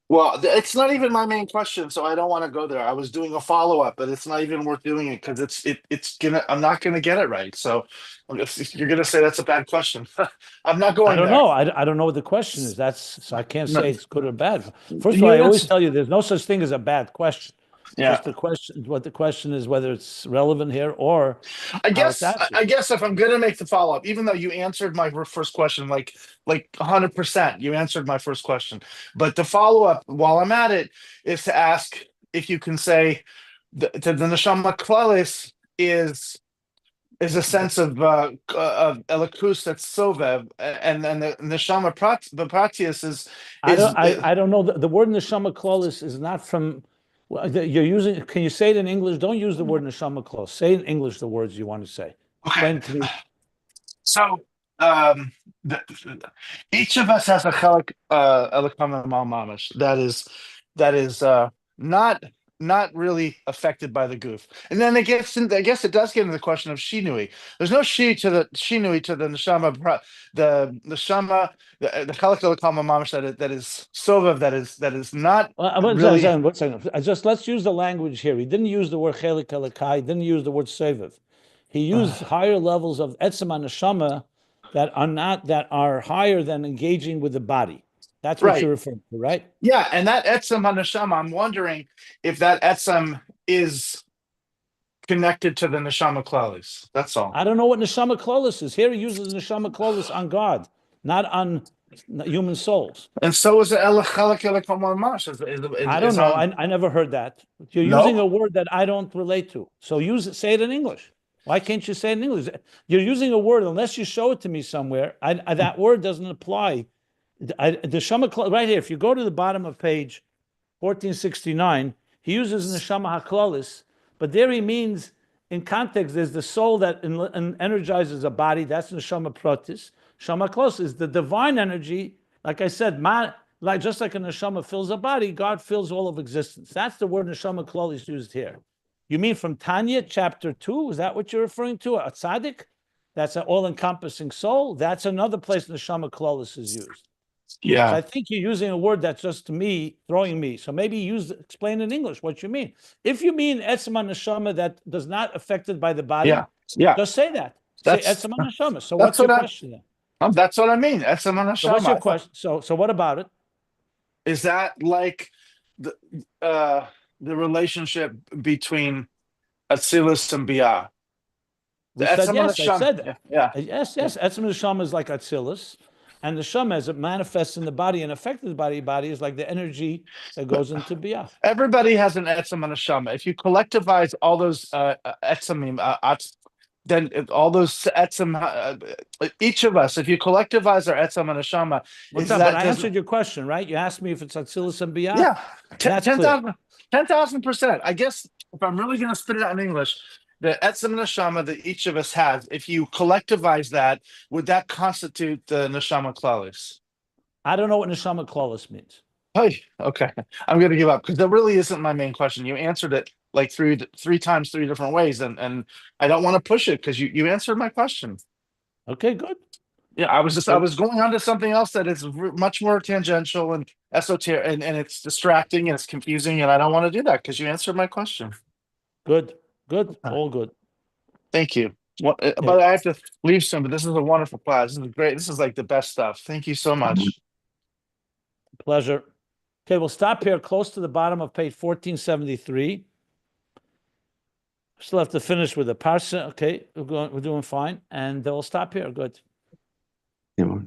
Well, it's not even my main question, so I don't want to go there. I was doing a follow-up, but it's not even worth doing it because I'm not gonna get it right. So you're gonna say that's a bad question. I'm not going. I don't know. I don't know what the question is. So I can't say it's good or bad. First of all, I always tell you there's no such thing as a bad question. Yeah. Just the question. What the question is, whether it's relevant here or. I guess if I'm gonna make the follow-up, even though you answered my first question like 100%, you answered my first question. But the follow-up, while I'm at it, is to ask if you can say the neshama klalis is is a sense of elikus that's sovev, and then the neshama pratius is I don't know. The word neshama klolis is not from. Well, you're using. Can you say it in English? Don't use the word neshama klolis. Say in English the words you want to say. okay. Explain to me. So each of us has a chelik elikam mal mamash that is not really affected by the goof. And then I guess it does get into the question of shinui. There's no shinui to the neshama, the neshama, the chelik elikam mal mamash that is sovav, that is not really. One second. Let's use the language here. He didn't use the word chelik elikai. He didn't use the word seviv. He used higher levels of etzem neshama that are higher than engaging with the body. That's what you're referring to, right? Yeah, and that etzem haneshama, I'm wondering if that etzem is connected to the neshama klalis. That's all. I don't know what neshama klolis is. Here he uses neshama klolis on God, not on human souls. And so is the elachalak elikom mamash. I don't know. I never heard that. You're using a word that I don't relate to. So say it in English. Why can't you say it in English? You're using a word, unless you show it to me somewhere, that word doesn't apply. The Shama, right here, if you go to the bottom of page 1469, he uses Neshama HaKlalis, but there he means, in context, there's the soul that energizes a body, that's Neshama Protis. Shama HaKlalis is the divine energy, like I said, just like a Neshama fills a body, God fills all of existence. That's the word Neshama HaKlalis used here. You mean from Tanya, chapter 2? Is that what you're referring to? A tzaddik? That's an all-encompassing soul? That's another place Neshama HaKlalis is used. Yeah. So I think you're using a word that's just throwing me. So maybe explain in English what you mean. If you mean etzem neshama that does not affected by the body, just say that. Say etzem neshama. So what's your question then? That's what I mean. Etzem neshama. So what's your question? So what about it? Is that like the relationship between Atzilus and Biy'a? Yes, I said that. Yeah. Yes. Etzem neshama is like Atzilus. And the shama, as it manifests in the body and affects the body is like the energy that goes into Biy'a. Everybody has an etzem and a shama. If you collectivize all those etzemim, then all those etzem, each of us, if you collectivize our etzem and a shama, but I answered your question, right? You asked me if it's Atzilus and Biy'a. Yeah, 10,000%. I guess if I'm really going to spit it out in English, the etzem neshama that each of us has, if you collectivize that, would that constitute the neshama klalis? I don't know what neshama klalis means. Hey, okay, I'm going to give up because that really isn't my main question. You answered it like three times, three different ways, and I don't want to push it because you answered my question. Okay, good. Yeah, I was going on to something else that is much more tangential and esoteric, and it's distracting and it's confusing, and I don't want to do that because you answered my question. Good. All good. Thank you. But I have to leave soon, but this is a wonderful class. This is great. This is like the best stuff. Thank you so much. Pleasure. Okay, we'll stop here close to the bottom of page 1473. Still have to finish with the Parsa. Okay, we're doing fine. And we'll stop here. Good. Yeah.